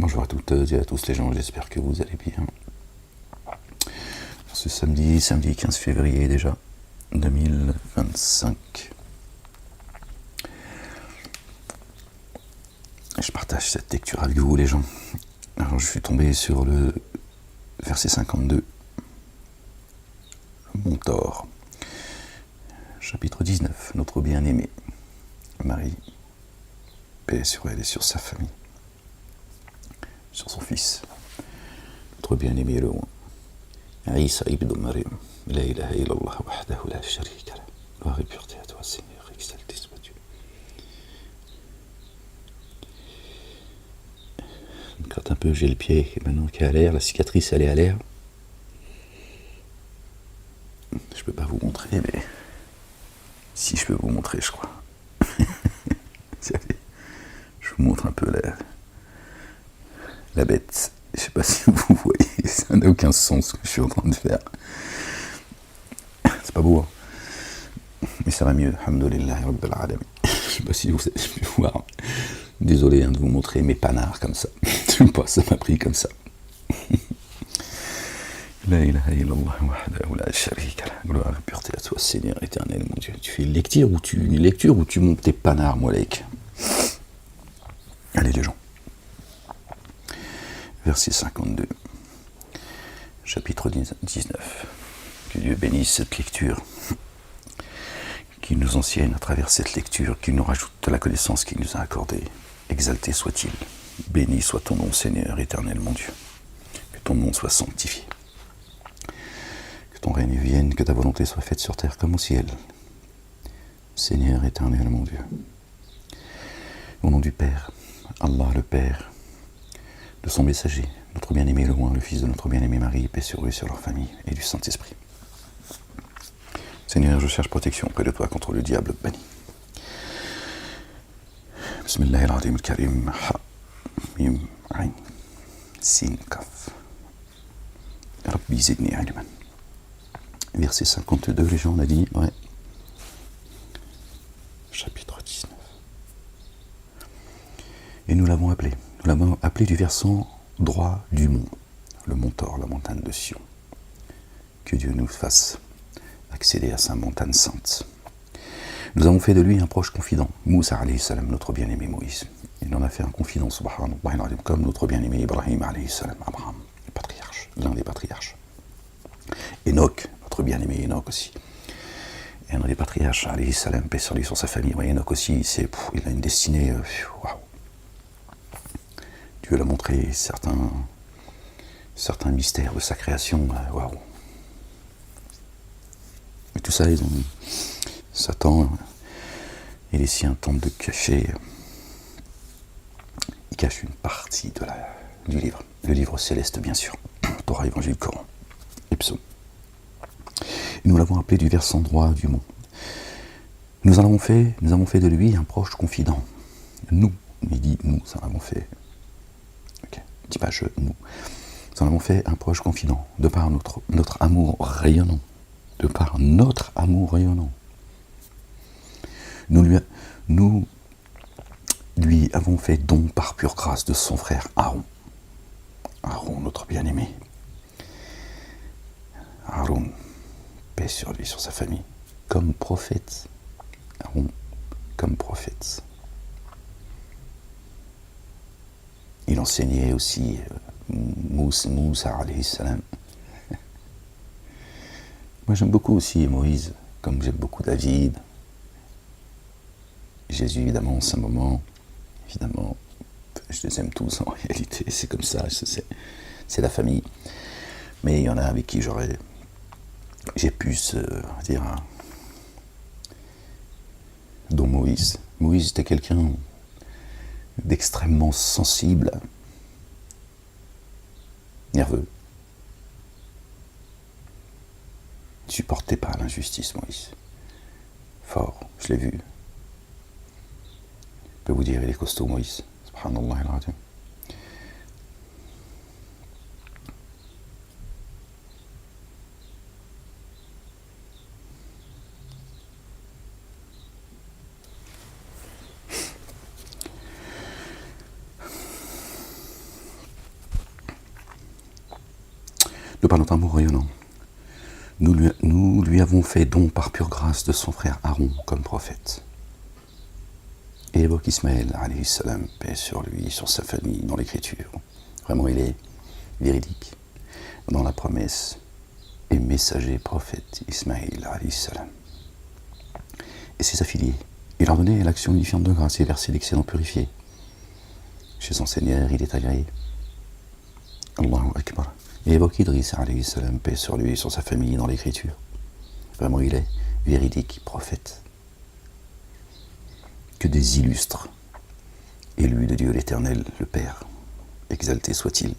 Bonjour à toutes et à tous les gens, j'espère que vous allez bien. Ce samedi 15 février déjà, 2025. Je partage cette lecture avec vous les gens. Alors je suis tombé sur le verset 52, le Montor, chapitre 19, notre bien-aimé, Marie, paix sur elle et sur sa famille, sur son fils, notre bien-aimé le roi. Isa ibn Maryam, la ilaha illallah wahdahu la sharika lah. Gloire et pureté à toi, Seigneur, exalté soit Dieu. Je me gratte un peu, j'ai le pied maintenant qui est à l'air, la cicatrice elle est à l'air. Je peux pas vous montrer, mais si je peux vous montrer, je crois. Je vous montre un peu la bête. Je sais pas si vous voyez, ça n'a aucun sens ce que je suis en train de faire. C'est pas beau, hein, mais ça va mieux. Alhamdoulillahi Rabbil Alamin. Je sais pas si vous avez pu voir. Désolé de vous montrer mes panards comme ça. Je sais pas, ça m'a pris comme ça. La ilaha illallah wahdahu la sharika lah. Gloire et pureté à toi, Seigneur éternel, mon Dieu. Tu fais une lecture ou tu montes tes panards, moi, Laïc. Allez, les gens. Verset 52, chapitre 19. Que Dieu bénisse cette lecture, qu'il nous enseigne à travers cette lecture, qu'il nous rajoute de la connaissance qu'il nous a accordée. Exalté soit-il, béni soit ton nom, Seigneur éternel, mon Dieu. Que ton nom soit sanctifié, que ton règne vienne, que ta volonté soit faite sur terre comme au ciel. Seigneur éternel, mon Dieu. Au nom du Père, Allah le Père, de son messager, notre bien-aimé le roi, le fils de notre bien-aimé Marie, paix sur eux et sur leur famille, et du Saint-Esprit. Seigneur, je cherche protection auprès de toi contre le diable banni. Bismillahirrahmanirrahim al-Karim, ha, mim, ayn, sin, kaf. Rabbi zidni ilman. Verset 52, les gens, on a dit, ouais. Chapitre 19. Et nous l'avons appelé du versant droit du mont, le Montor, la montagne de Sion. Que Dieu nous fasse accéder à sa montagne sainte. Nous avons fait de lui un proche confident, Moussa alayhi salam, notre bien-aimé Moïse. Il en a fait un confident, subhanallah, comme notre bien-aimé Ibrahim alayhi salam, Abraham, le patriarche, l'un des patriarches. Enoch, notre bien-aimé Enoch aussi. Et un des patriarches, alayhi salam, paix sur lui, sur sa famille. Ouais, Enoch aussi, il a une destinée, waouh. Dieu l'a montré certains mystères de sa création, waouh. Et tout ça, Satan et les siens tentent de cacher. Ils cachent une partie du livre. Le livre céleste, bien sûr. Torah, Évangile, Coran et Psaume. Et nous l'avons appelé du versant droit du mont. Nous avons fait de lui un proche confident. Nous, il dit nous, ça l'avons fait. Ok, dis pas je, nous. Nous en avons fait un proche confident, de par notre amour rayonnant. De par notre amour rayonnant. Nous lui avons fait don par pure grâce de son frère Aaron. Aaron, notre bien-aimé. Aaron, paix sur lui, sur sa famille, comme prophète. Aaron, comme prophète. Il enseignait aussi Moussa alayhi salam. Moi j'aime beaucoup aussi Moïse, comme j'aime beaucoup David. Jésus évidemment en ce moment, évidemment, je les aime tous en réalité, c'est comme ça, c'est la famille. Mais il y en a avec qui j'ai pu dire, dont Moïse. Moïse était quelqu'un d'extrêmement sensible, nerveux. Il ne supportait pas l'injustice, Moïse. Fort, je l'ai vu. Je peux vous dire, il est costaud, Moïse. Subhanallah al-Azim. par notre amour rayonnant, nous lui avons fait don par pure grâce de son frère Aaron comme prophète. Et évoque Ismaël, alayhi salam, paix sur lui, sur sa famille, dans l'écriture. Vraiment, il est véridique dans la promesse et messager prophète Ismaël, alayhi salam. Et ses affiliés. Il leur donnait l'action unifiante de grâce et versé l'excellent purifié. Chez son Seigneur, il est agréé. Allahu Akbar. Et évoque Idriss, alayhi salam, paix sur lui, sur sa famille, dans l'écriture. Vraiment, il est véridique, prophète. Que des illustres, élus de Dieu l'Éternel, le Père, exalté soit-il.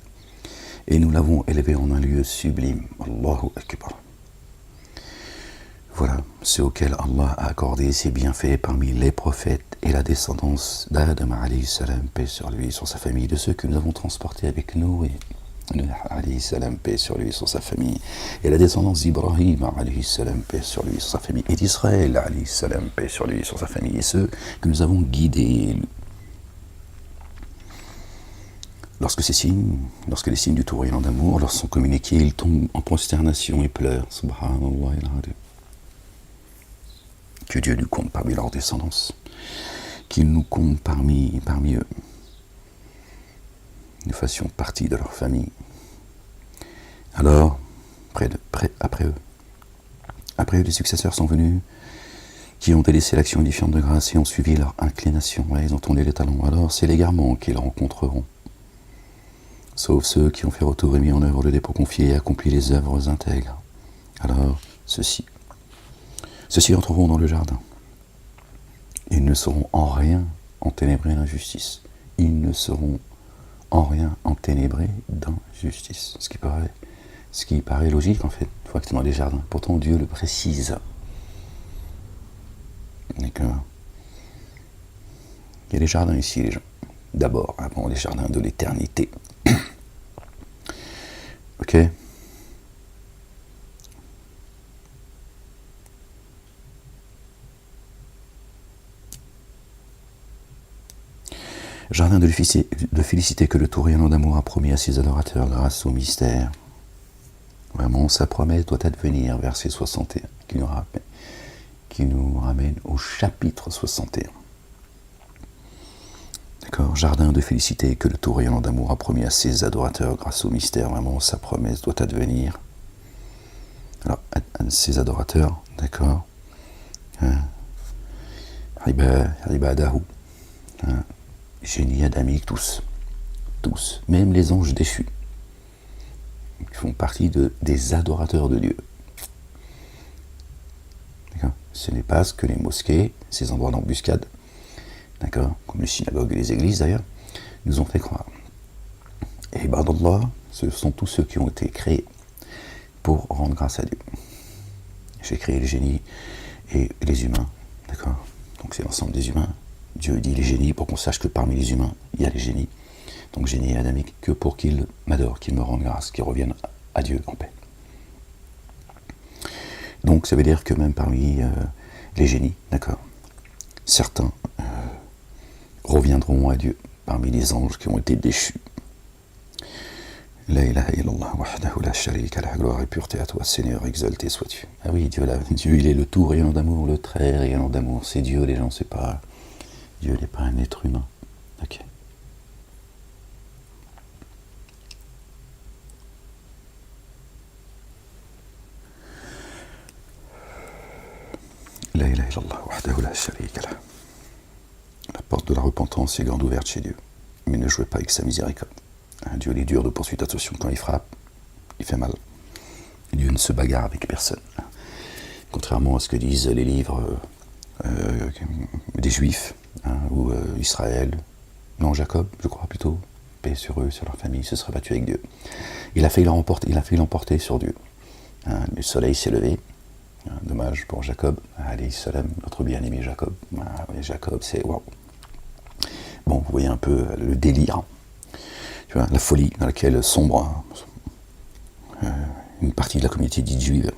Et nous l'avons élevé en un lieu sublime. Allahu Akbar. Voilà, ceux auxquels Allah a accordé ses bienfaits parmi les prophètes et la descendance d'Adam, alayhi salam, paix sur lui, sur sa famille, de ceux que nous avons transportés avec nous, et alayhi salam, paix sur lui, sur sa famille, et la descendance d'Ibrahim, alayhi salam, paix sur lui, sur sa famille, et d'Israël, alayhi salam, paix sur lui, sur sa famille, et ceux que nous avons guidés. Lorsque les signes du tournoyant d'amour leur sont communiqués, ils tombent en prosternation et pleurent. Subhanallah il-Azim. Que Dieu nous compte parmi leur descendance, qu'il nous compte parmi eux. Nous fassions partie de leur famille. Alors, après eux, des successeurs sont venus qui ont délaissé l'action édifiante de grâce et ont suivi leur inclination. Ouais, ils ont tourné les talons. Alors, c'est l'égarement qu'ils rencontreront. Sauf ceux qui ont fait retour et mis en œuvre le dépôt confié et accompli les œuvres intègres. Alors, ceux-ci entreront dans le jardin. Ils ne seront en rien enténébrés d'injustice. Ils ne seront en rien enténébrés d'injustice. Ce qui paraît logique, en fait, une fois que tu es dans les jardins. Pourtant, Dieu le précise. D'accord. Il y a les jardins ici, les gens. D'abord, avant les jardins de l'éternité. Ok. Jardin de félicité que le tout rayonnant d'amour a promis à ses adorateurs grâce au mystère. Vraiment, sa promesse doit advenir, verset 61, qui nous ramène au chapitre 61. D'accord, jardin de félicité que le tout rayonnant d'amour a promis à ses adorateurs grâce au mystère. Vraiment, sa promesse doit advenir. Alors, à ses adorateurs, d'accord, Ibadahu, génie adamique, tous, même les anges déchus, qui font partie des adorateurs de Dieu. D'accord. Ce n'est pas ce que les mosquées, ces endroits d'embuscade, d'accord, comme les synagogues et les églises d'ailleurs, nous ont fait croire. Et Ibadallah, ce sont tous ceux qui ont été créés pour rendre grâce à Dieu. J'ai créé les génies et les humains, d'accord. Donc c'est l'ensemble des humains. Dieu dit les génies pour qu'on sache que parmi les humains, il y a les génies. Donc génie adamique, que pour qu'ils m'adorent, qu'ils me rendent grâce, qu'ils reviennent à Dieu en paix. Donc ça veut dire que même parmi les génies, d'accord, certains reviendront à Dieu parmi les anges qui ont été déchus. La ilaha illallah wahdahu la sharika lah, gloire et pureté à toi, Seigneur, exalté sois-tu. Ah oui, Dieu, il est le tout rayonnant d'amour, le très rayonnant d'amour. C'est Dieu, les gens, c'est pas... Dieu n'est pas un être humain. Ok. La ilaha illallah wahdahu la sharika lah. La porte de la repentance est grande ouverte chez Dieu. Mais ne jouez pas avec sa miséricorde. Dieu est dur de poursuite, attention, quand il frappe, il fait mal. Dieu ne se bagarre avec personne. Contrairement à ce que disent les livres des Juifs, ou Israël, non, Jacob, je crois plutôt, paix sur eux, sur leur famille, se serait battu avec Dieu. Il a failli l'emporter sur Dieu. Le soleil s'est levé. Dommage pour Jacob, alayhi salam, notre bien-aimé Jacob. Jacob, c'est waouh. Bon, vous voyez un peu le délire. Tu vois, la folie dans laquelle sombre une partie de la communauté dite juive.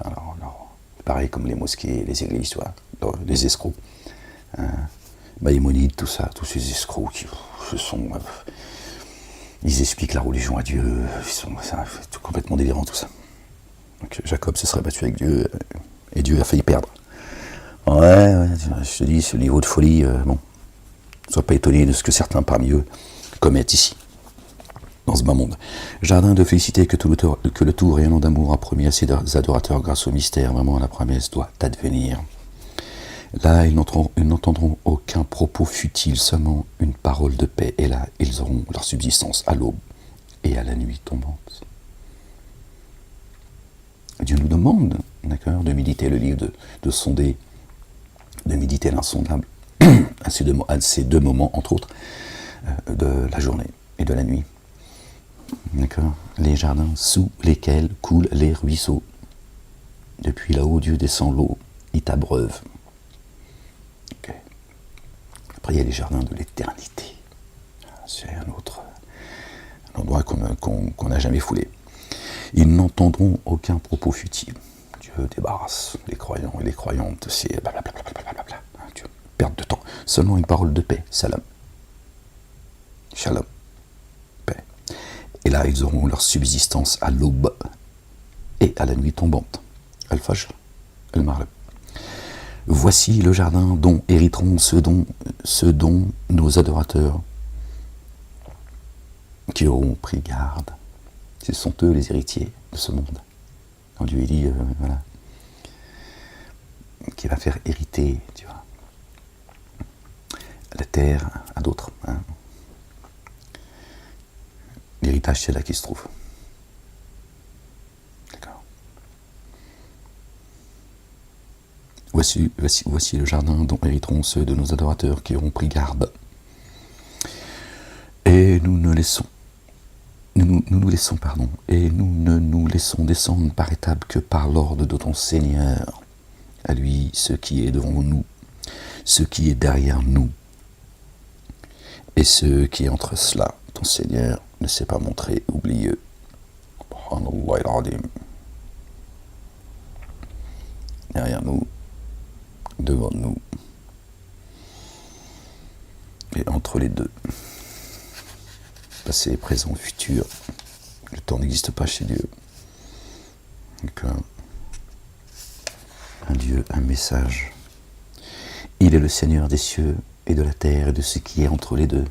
Alors, pareil comme les mosquées, les églises, tu vois, les escrocs, Maïmonide, tout ça, tous ces escrocs qui se sont Ils expliquent la religion à Dieu, c'est complètement délirant tout ça. Donc Jacob se serait battu avec Dieu, et Dieu a failli perdre. Ouais, je te dis, ce niveau de folie, bon, sois pas étonné de ce que certains parmi eux commettent ici, dans ce bas monde. Jardin de félicité que le tout rayonnant d'amour a promis à ses adorateurs grâce au mystère, vraiment la promesse doit advenir. Là, ils n'entendront aucun propos futile, seulement une parole de paix, et là, ils auront leur subsistance à l'aube et à la nuit tombante. Dieu nous demande, d'accord, de méditer le livre, de sonder, de méditer l'insondable, à ces deux moments, entre autres, de la journée et de la nuit. D'accord. Les jardins sous lesquels coulent les ruisseaux. Depuis là-haut, Dieu descend l'eau, il t'abreuve. Okay. Après, il y a les jardins de l'éternité. C'est un endroit qu'on n'a jamais foulé. Ils n'entendront aucun propos futile. Dieu débarrasse les croyants et les croyantes. C'est blablabla. Dieu perd de temps. Seulement une parole de paix. Salam. Shalom. Paix. Et là, ils auront leur subsistance à l'aube et à la nuit tombante. Al-Fajr, Al-Maghrib. Voici le jardin dont hériteront ceux dont nos adorateurs qui auront pris garde. Ce sont eux les héritiers de ce monde. Quand Dieu dit, voilà, qui va faire hériter, tu vois, la terre à d'autres. Hein. L'héritage, c'est là qu'il se trouve. D'accord. Voici le jardin dont hériteront ceux de nos adorateurs qui auront pris garde. Et nous ne nous laissons descendre par étapes que par l'ordre de ton Seigneur. À lui, ce qui est devant nous, ce qui est derrière nous, et ce qui est entre cela. Ton Seigneur ne s'est pas montré oublieux. Subhanallah al-Azim. Derrière nous, devant nous, et entre les deux. Passé, présent, futur. Le temps n'existe pas chez Dieu. Donc, un Dieu, un message. Il est le Seigneur des cieux et de la terre et de ce qui est entre les deux.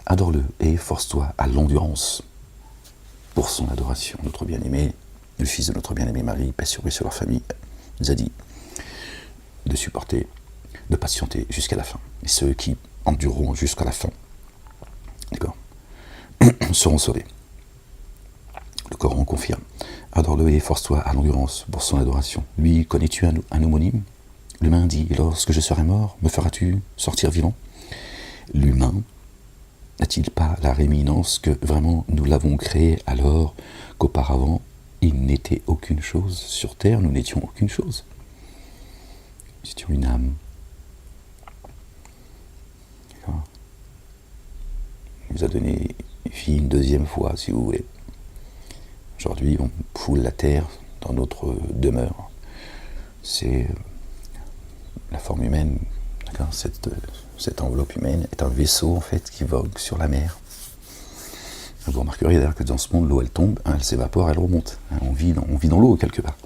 Adore-le et efforce-toi à l'endurance pour son adoration. Notre bien-aimé, le fils de notre bien-aimé Marie, paix sur lui, sur leur famille, nous a dit de supporter, de patienter jusqu'à la fin. Et ceux qui endureront jusqu'à la fin, d'accord, seront sauvés. Le Coran confirme. Adore-le et efforce-toi à l'endurance pour son adoration. Lui, connais-tu un homonyme? L'humain dit, lorsque je serai mort, me feras-tu sortir vivant? L'humain n'a-t-il pas la réminiscence que vraiment nous l'avons créé alors qu'auparavant il n'était aucune chose? Sur terre, nous n'étions aucune chose. Nous étions une âme. D'accord. Il nous a donné vie une deuxième fois, si vous voulez. Aujourd'hui, on foule la terre dans notre demeure. C'est la forme humaine, d'accord. Cette enveloppe humaine est un vaisseau en fait qui vogue sur la mer. Vous remarquerez d'ailleurs que dans ce monde, l'eau elle tombe, elle s'évapore, elle remonte. On vit dans l'eau quelque part.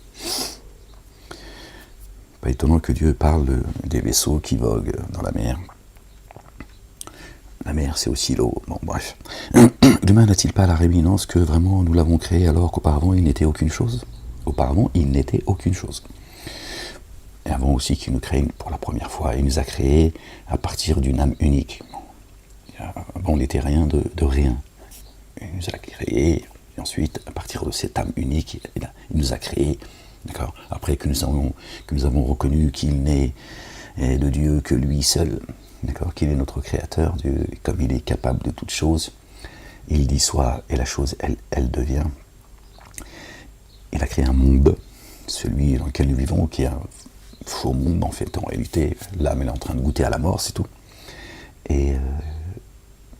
Pas étonnant que Dieu parle des vaisseaux qui voguent dans la mer. La mer, c'est aussi l'eau. Bon, bref. L'humain n'a-t-il pas la réminiscence que vraiment nous l'avons créé alors qu'auparavant il n'était aucune chose? Auparavant, il n'était aucune chose. Et avant aussi qu'il nous crée pour la première fois, il nous a créés à partir d'une âme unique. Avant, on n'était rien de rien. Il nous a créés, et ensuite, à partir de cette âme unique, il nous a créés, d'accord. Après que nous avons reconnu qu'il n'est de Dieu que lui seul, d'accord, qu'il est notre créateur, Dieu, comme il est capable de toutes choses, il dit soit, et la chose, elle devient. Il a créé un monde, celui dans lequel nous vivons, qui est un faux monde, en fait, en réalité, l'âme elle est en train de goûter à la mort, c'est tout. Et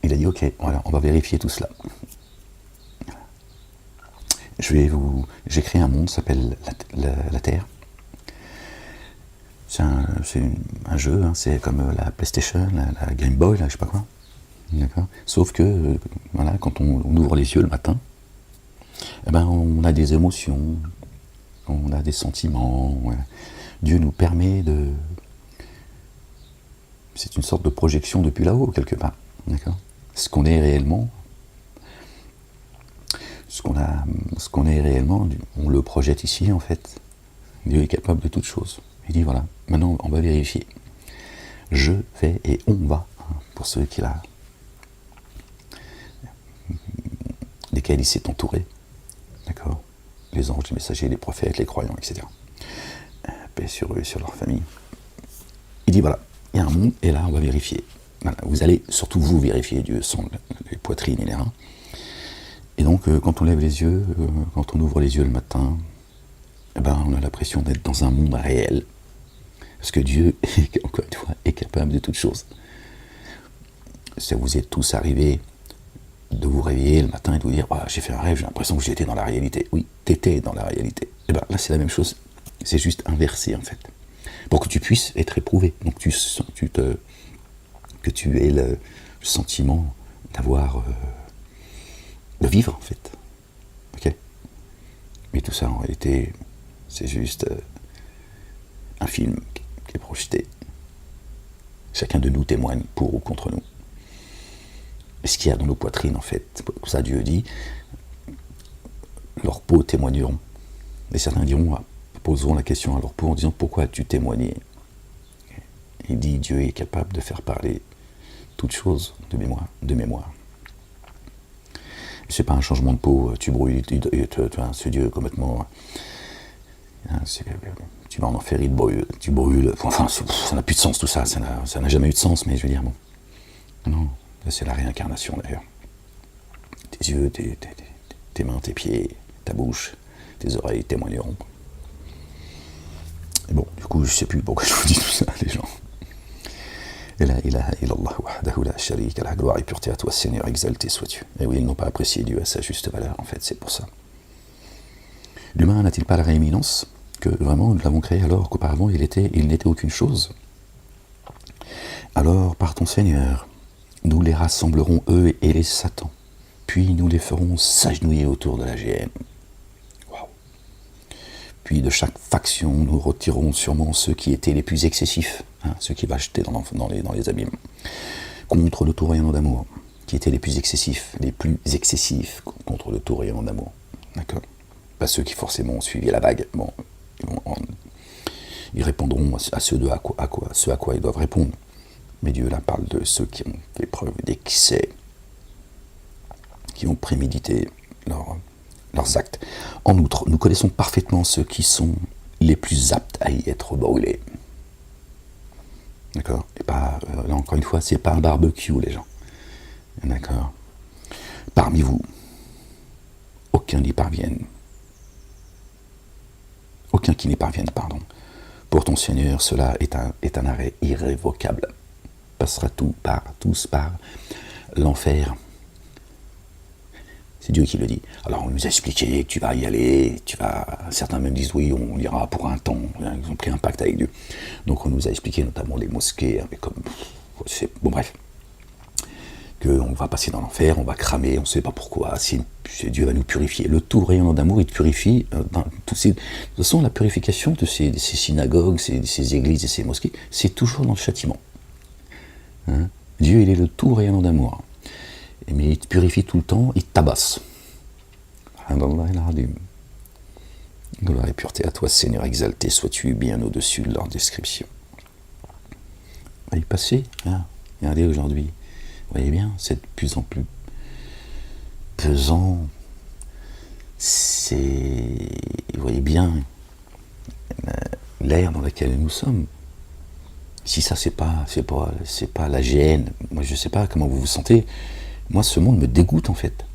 il a dit, ok, voilà, on va vérifier tout cela. J'ai créé un monde, ça s'appelle la Terre. C'est un jeu, hein, c'est comme la PlayStation, la Game Boy, là, je sais pas quoi. D'accord. Sauf que, voilà, quand on ouvre les yeux le matin, eh ben, on a des émotions, on a des sentiments. Voilà. Dieu nous permet de... C'est une sorte de projection depuis là-haut, quelque part. D'accord. Ce qu'on est réellement, ce qu'on est réellement, on le projette ici, en fait. Dieu est capable de toutes choses. Il dit, voilà, maintenant, on va vérifier. Je vais et on va, hein, pour ceux desquels il s'est entouré. D'accord. Les anges, les messagers, les prophètes, les croyants, etc. Paix sur eux et sur leur famille. Il dit, voilà, il y a un monde, et là, on va vérifier. Voilà, vous allez, surtout vous, vérifier Dieu sans les poitrines et les reins. Et donc, quand on lève les yeux, quand on ouvre les yeux le matin, eh ben, on a l'impression d'être dans un monde réel. Parce que Dieu, encore une fois, est capable de toutes choses. Ça vous est tous arrivé de vous réveiller le matin et de vous dire oh, j'ai fait un rêve, j'ai l'impression que j'étais dans la réalité. Oui, t'étais dans la réalité. Et bien là, c'est la même chose. C'est juste inversé, en fait. Pour que tu puisses être éprouvé. Donc que tu aies le sentiment d'avoir... de vivre, en fait. Ok. Mais tout ça, en réalité, c'est juste un film qui est projeté. Chacun de nous témoigne pour ou contre nous. Et ce qu'il y a dans nos poitrines, en fait, pour ça Dieu dit, leurs peaux témoigneront. Et certains poseront la question à leur peau en disant pourquoi as-tu témoigné? Il dit Dieu est capable de faire parler toutes choses de mémoire. C'est pas un changement de peau, tu brûles, ce Dieu complètement. Tu vas en enfer, tu brûles. Enfin, ça n'a plus de sens tout ça, ça n'a jamais eu de sens, mais je veux dire, bon. Non, c'est la réincarnation d'ailleurs. Tes yeux, tes mains, tes pieds, ta bouche, tes oreilles témoigneront. Et bon, du coup, je sais plus pourquoi je vous dis tout ça, les gens. Et la ilaha illallah wahdahu la sharika lah, gloire et pureté à toi, Seigneur, exalté sois-tu. Et oui, ils n'ont pas apprécié Dieu à sa juste valeur, en fait, c'est pour ça. L'humain n'a-t-il pas la rééminence que vraiment nous l'avons créé alors qu'auparavant il n'était aucune chose? Alors, par ton Seigneur, nous les rassemblerons, eux et les Satans, puis nous les ferons s'agenouiller autour de la géhenne. Wow. Puis de chaque faction, nous retirerons sûrement ceux qui étaient les plus excessifs, hein, ceux qui va jeter dans les abîmes, contre le tout rayonnement d'amour, qui étaient les plus excessifs contre le tout rayonnement d'amour. D'accord? Pas ceux qui forcément ont suivi la vague. Bon, ils répondront à ce à quoi ils doivent répondre. Mais Dieu là parle de ceux qui ont fait preuve d'excès, qui ont prémédité leurs actes. En outre, nous connaissons parfaitement ceux qui sont les plus aptes à y être brûlés. D'accord? Et pas, là encore une fois, c'est pas un barbecue, les gens. D'accord? Parmi vous, aucun n'y parvienne. Aucun qui n'y parvienne, pardon. Pour ton Seigneur, cela est un arrêt irrévocable. Passera tous par l'enfer. C'est Dieu qui le dit. Alors on nous a expliqué que tu vas y aller, certains même disent oui, on ira pour un temps, ils ont pris un pacte avec Dieu. Donc on nous a expliqué notamment les mosquées, bon bref, qu'on va passer dans l'enfer, on va cramer, on ne sait pas pourquoi, Dieu va nous purifier. Le tout rayonnant d'amour, il te purifie. De toute façon, la purification de ces synagogues, ces églises et ces mosquées, c'est toujours dans le châtiment. Hein? Dieu, il est le tout rayonnant d'amour. Mais il te purifie tout le temps, il te tabasse. Gloire et pureté à toi, Seigneur, exalté sois-tu bien au-dessus de leur description. On va y passer, hein? Regardez aujourd'hui, vous voyez bien, c'est de plus en plus pesant. Vous voyez bien l'ère dans laquelle nous sommes. Si ça, c'est pas la GN, moi je sais pas comment vous vous sentez. Moi, ce monde me dégoûte, en fait.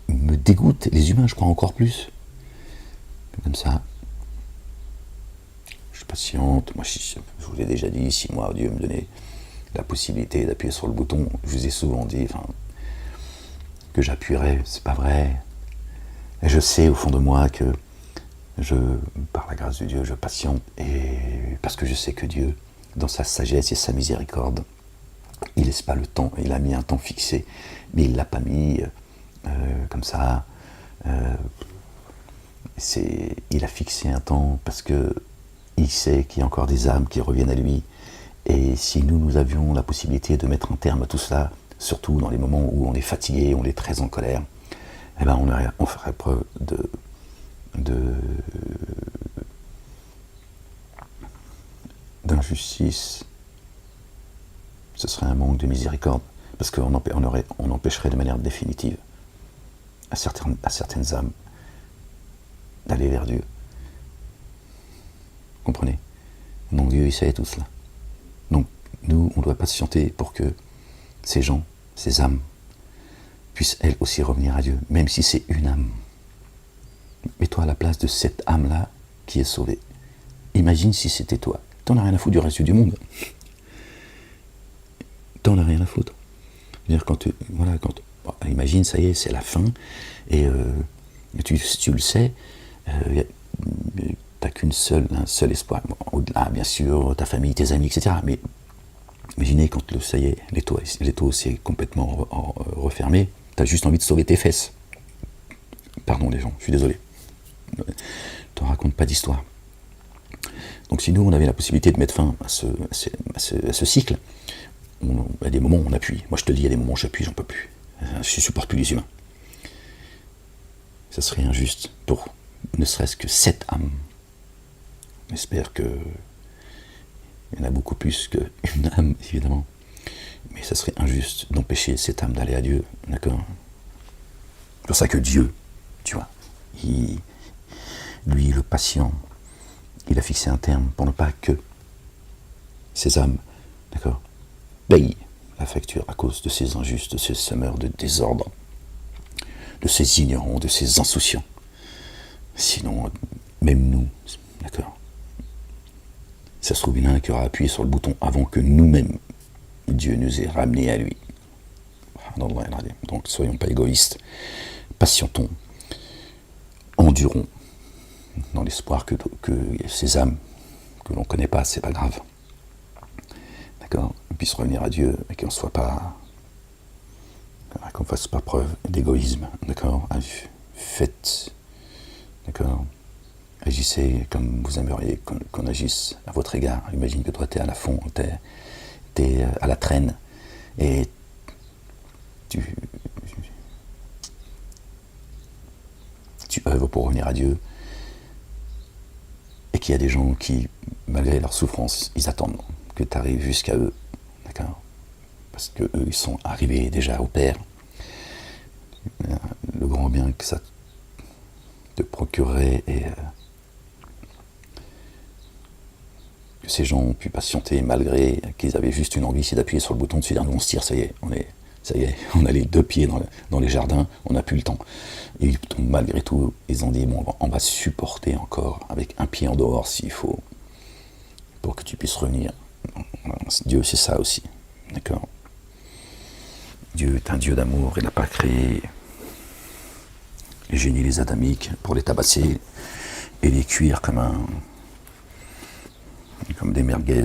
Me dégoûte. Les humains, je crois encore plus. Comme ça. Je suis patiente. Moi, je vous l'ai déjà dit, si moi, Dieu me donnait la possibilité d'appuyer sur le bouton, je vous ai souvent dit que j'appuierais. C'est pas vrai. Et je sais, au fond de moi, que par la grâce de Dieu, je patiente. Et parce que je sais que Dieu, dans sa sagesse et sa miséricorde, Il laisse pas le temps, il a mis un temps fixé, mais il l'a pas mis comme ça. Il a fixé un temps parce que il sait qu'il y a encore des âmes qui reviennent à lui. Et si nous avions la possibilité de mettre un terme à tout cela, surtout dans les moments où on est fatigué, on est très en colère, eh ben on ferait preuve d'injustice. Ce serait un manque de miséricorde, parce qu'on empêcherait de manière définitive à certaines âmes d'aller vers Dieu. Comprenez? Donc Dieu, il sait tout cela. Donc nous, on doit patienter pour que ces gens, ces âmes, puissent elles aussi revenir à Dieu, même si c'est une âme. Mets-toi à la place de cette âme-là qui est sauvée. Imagine si c'était toi. T'en as rien à foutre du reste du monde. T'en as rien à foutre. C'est-à-dire imagine, ça y est, c'est la fin, et tu le sais, t'as un seul espoir. Bon, au-delà, bien sûr, ta famille, tes amis, etc. Mais imaginez quand ça y est, l'étau s'est complètement refermé, t'as juste envie de sauver tes fesses. Pardon les gens, je suis désolé. T'en raconte pas d'histoire. Donc si nous on avait la possibilité de mettre fin à ce cycle, à des moments où on appuie. Moi je te dis, il y a des moments où j'appuie, j'en peux plus. Je supporte plus les humains. Ça serait injuste pour ne serait-ce que cette âme. J'espère que il y en a beaucoup plus qu'une âme, évidemment. Mais ça serait injuste d'empêcher cette âme d'aller à Dieu, d'accord? C'est pour ça que Dieu, tu vois, lui, le patient, il a fixé un terme pour ne pas que ces âmes, d'accord, payent la facture à cause de ces injustes, de ces semeurs de désordre, de ces ignorants, de ces insouciants. Sinon, même nous, d'accord, ça se trouve, il y en a un qui aura appuyé sur le bouton avant que nous-mêmes, Dieu nous ait ramenés à lui. Donc, soyons pas égoïstes, patientons, endurons, dans l'espoir que ces âmes que l'on ne connaît pas, c'est pas grave, d'accord, puissent revenir à Dieu et qu'on fasse pas preuve d'égoïsme, d'accord. Faites, d'accord, agissez comme vous aimeriez qu'on agisse à votre égard. Imagine que toi, tu es à la fond, t'es à la traîne, et tu œuvres pour revenir à Dieu, et qu'il y a des gens qui, malgré leur souffrance, ils attendent que tu arrives jusqu'à eux, d'accord, parce que eux, ils sont arrivés déjà au Père. Le grand bien que ça te procurerait, et que ces gens ont pu patienter malgré qu'ils avaient juste une envie, c'est d'appuyer sur le bouton, de se dire, nous on se tire, ça y est, on a les deux pieds dans les jardins, on n'a plus le temps. Et malgré tout, ils ont dit, bon, on va supporter encore avec un pied en dehors s'il faut, pour que tu puisses revenir. Dieu, c'est ça aussi, d'accord. Dieu est un Dieu d'amour, il n'a pas créé les génies, les adamiques, pour les tabasser et les cuire comme des merguez.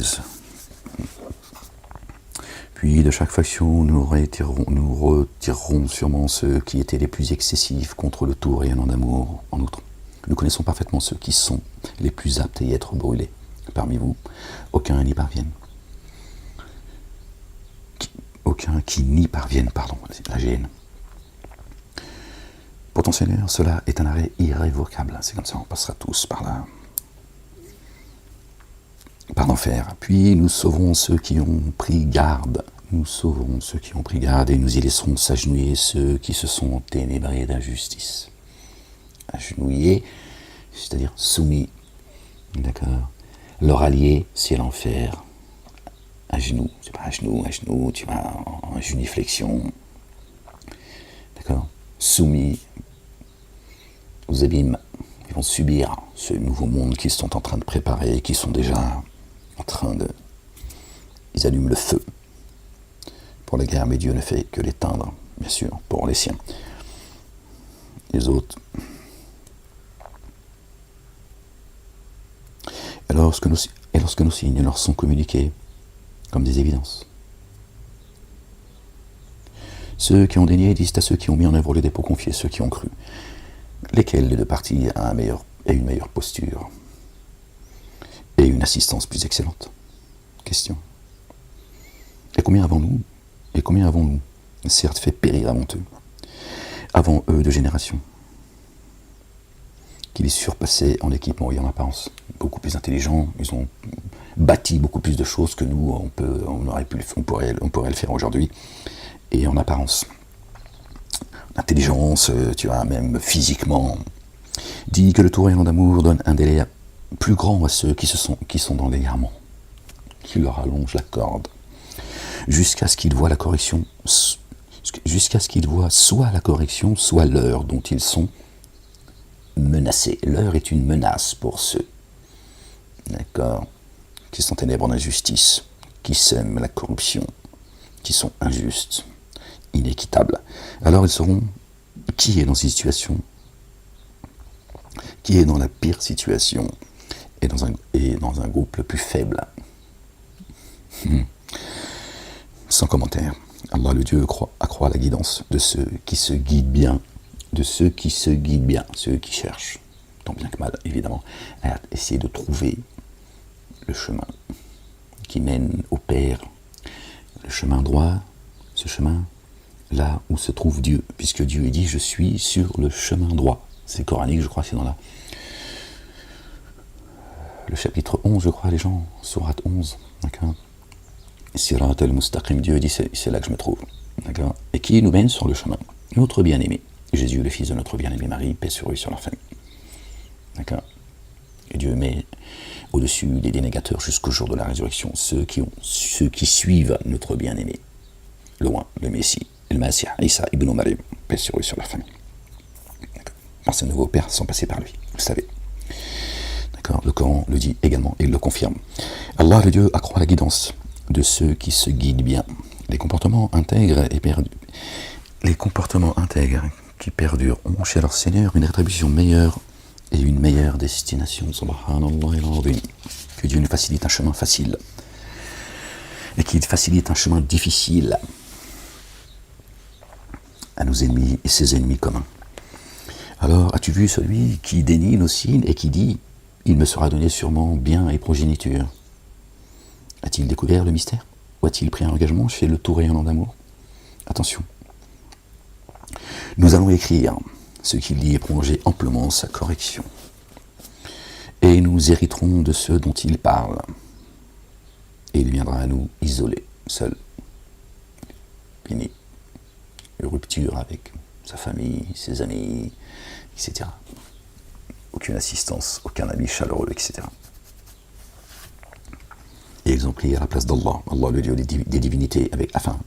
Puis de chaque faction, nous retirerons sûrement ceux qui étaient les plus excessifs contre le tout rayonnant d'amour. En outre, nous connaissons parfaitement ceux qui sont les plus aptes à y être brûlés. Parmi vous, aucun n'y parvienne. Aucun qui n'y parvienne, c'est la gêne. Pour ton Seigneur, cela est un arrêt irrévocable. C'est comme ça, on passera tous par là. Par l'enfer. Puis nous sauverons ceux qui ont pris garde. Nous sauverons ceux qui ont pris garde, et nous y laisserons s'agenouiller ceux qui se sont ténébrés d'injustice. Agenouillés, c'est-à-dire soumis. D'accord. Leur allié, c'est l'enfer. À genoux, c'est pas à genoux, tu vas en génuflexion. D'accord. Soumis aux abîmes. Ils vont subir ce nouveau monde qu'ils sont en train de préparer, qui sont déjà en train de... Ils allument le feu pour la guerre, mais Dieu ne fait que l'éteindre, bien sûr, pour les siens. Les autres... Et lorsque nos signes leur sont communiqués comme des évidences, Ceux qui ont dénié disent à ceux qui ont mis en œuvre le dépôt confié, ceux qui ont cru. Lesquels des deux parties a une meilleure posture et une assistance plus excellente? Question. Et combien avons-nous, certes, fait périr avant eux de générations, qui les surpassaient en équipement et en apparence, beaucoup plus intelligents, ils ont bâti beaucoup plus de choses que nous, on pourrait le faire aujourd'hui, et en apparence. Intelligence, tu vois, même physiquement, dit que le tourbillon d'amour donne un délai plus grand à ceux qui sont dans l'égarement, qui leur allonge la corde, jusqu'à ce qu'ils voient soit la correction, soit l'heure dont ils sont menacés. L'heure est une menace pour ceux, d'accord, qui sont ténèbres d'injustice, qui sèment la corruption, qui sont injustes, inéquitables. Alors ils sauront qui est dans ces situations, qui est dans la pire situation, et dans un groupe le plus faible. Sans commentaire. Allah le Dieu accroît la guidance de ceux qui se guident bien, ceux qui cherchent, tant bien que mal évidemment, à essayer de trouver le chemin qui mène au Père, le chemin droit, ce chemin là où se trouve Dieu, puisque Dieu dit je suis sur le chemin droit. C'est coranique, je crois, c'est dans le chapitre 11, je crois, les gens, sourate 11, d'accord. Sirat al-Mustaqim, Dieu dit c'est là que je me trouve, d'accord, et qui nous mène sur le chemin. Notre bien-aimé, Jésus, le fils de notre bien-aimé Marie, paix sur eux et sur leur famille. D'accord. Et Dieu met au-dessus des dénégateurs jusqu'au jour de la résurrection ceux qui suivent notre bien-aimé, loin, le Messie, le Messie, Isa ibn Maryam, paix sur eux et sur leur famille. D'accord. Par ce nouveau Père, sans passer par lui, vous savez. D'accord. Le Coran le dit également et il le confirme. Allah, le Dieu, accroît la guidance de ceux qui se guident bien. Les comportements intègres qui perdurent ont chez leur Seigneur une rétribution meilleure et une meilleure destination. Subhanallah al-Azim. Que Dieu nous facilite un chemin facile et qu'il facilite un chemin difficile à nos ennemis et ses ennemis communs. Alors, as-tu vu celui qui dénie nos signes et qui dit « Il me sera donné sûrement bien et progéniture » A-t-il découvert le mystère? Ou a-t-il pris un engagement chez le tout rayonnant d'amour? Attention. Nous allons écrire ce qu'il dit et prolonger amplement sa correction. Et nous hériterons de ceux dont il parle. Et il viendra à nous isolé, seul, fini, rupture avec sa famille, ses amis, etc. Aucune assistance, aucun ami chaleureux, etc. Et ils ont prié à la place d'Allah, Allah le Dieu des divinités, afin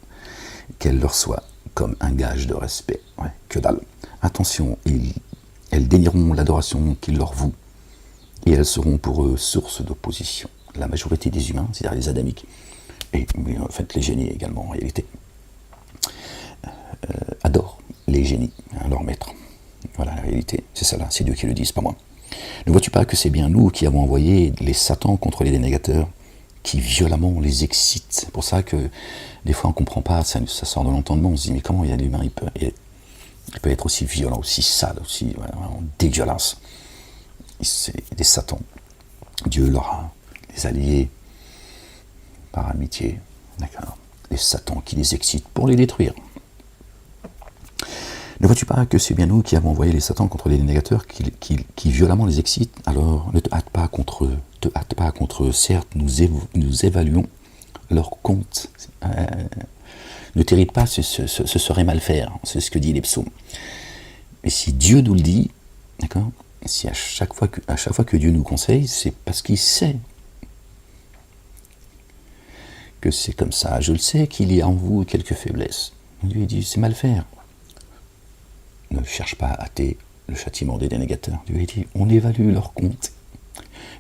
qu'elle leur soit comme un gage de respect. Ouais, que dalle. Attention, elles dénieront l'adoration qu'ils leur vouent, et elles seront pour eux source d'opposition. La majorité des humains, c'est-à-dire les adamiques, et en fait les génies également en réalité, adorent les génies, leur maître. Voilà la réalité, c'est ça là, c'est Dieu qui le dit, c'est pas moi. Ne vois-tu pas que c'est bien nous qui avons envoyé les satans contre les dénégateurs, qui violemment les excite? C'est pour ça que des fois on ne comprend pas, ça sort de l'entendement, on se dit mais comment il y a l'humain, il peut être aussi violent, aussi sale, aussi vraiment dégueulasse. C'est des satans. Dieu leur a les alliés par amitié, d'accord, les satans qui les excitent pour les détruire. Ne vois-tu pas que c'est bien nous qui avons envoyé les satans contre les dénégateurs qui violemment les excitent? Alors ne te hâte pas contre eux, certes nous évaluons leur compte. Ne t'irrite pas, ce serait mal faire, c'est ce que dit les psaumes. Mais si Dieu nous le dit, d'accord, si à chaque fois que Dieu nous conseille, c'est parce qu'il sait que c'est comme ça. Je le sais qu'il y a en vous quelques faiblesses. Dieu dit, c'est mal faire. Ne cherche pas à hâter le châtiment des dénégateurs. Dieu dit, on évalue leurs comptes.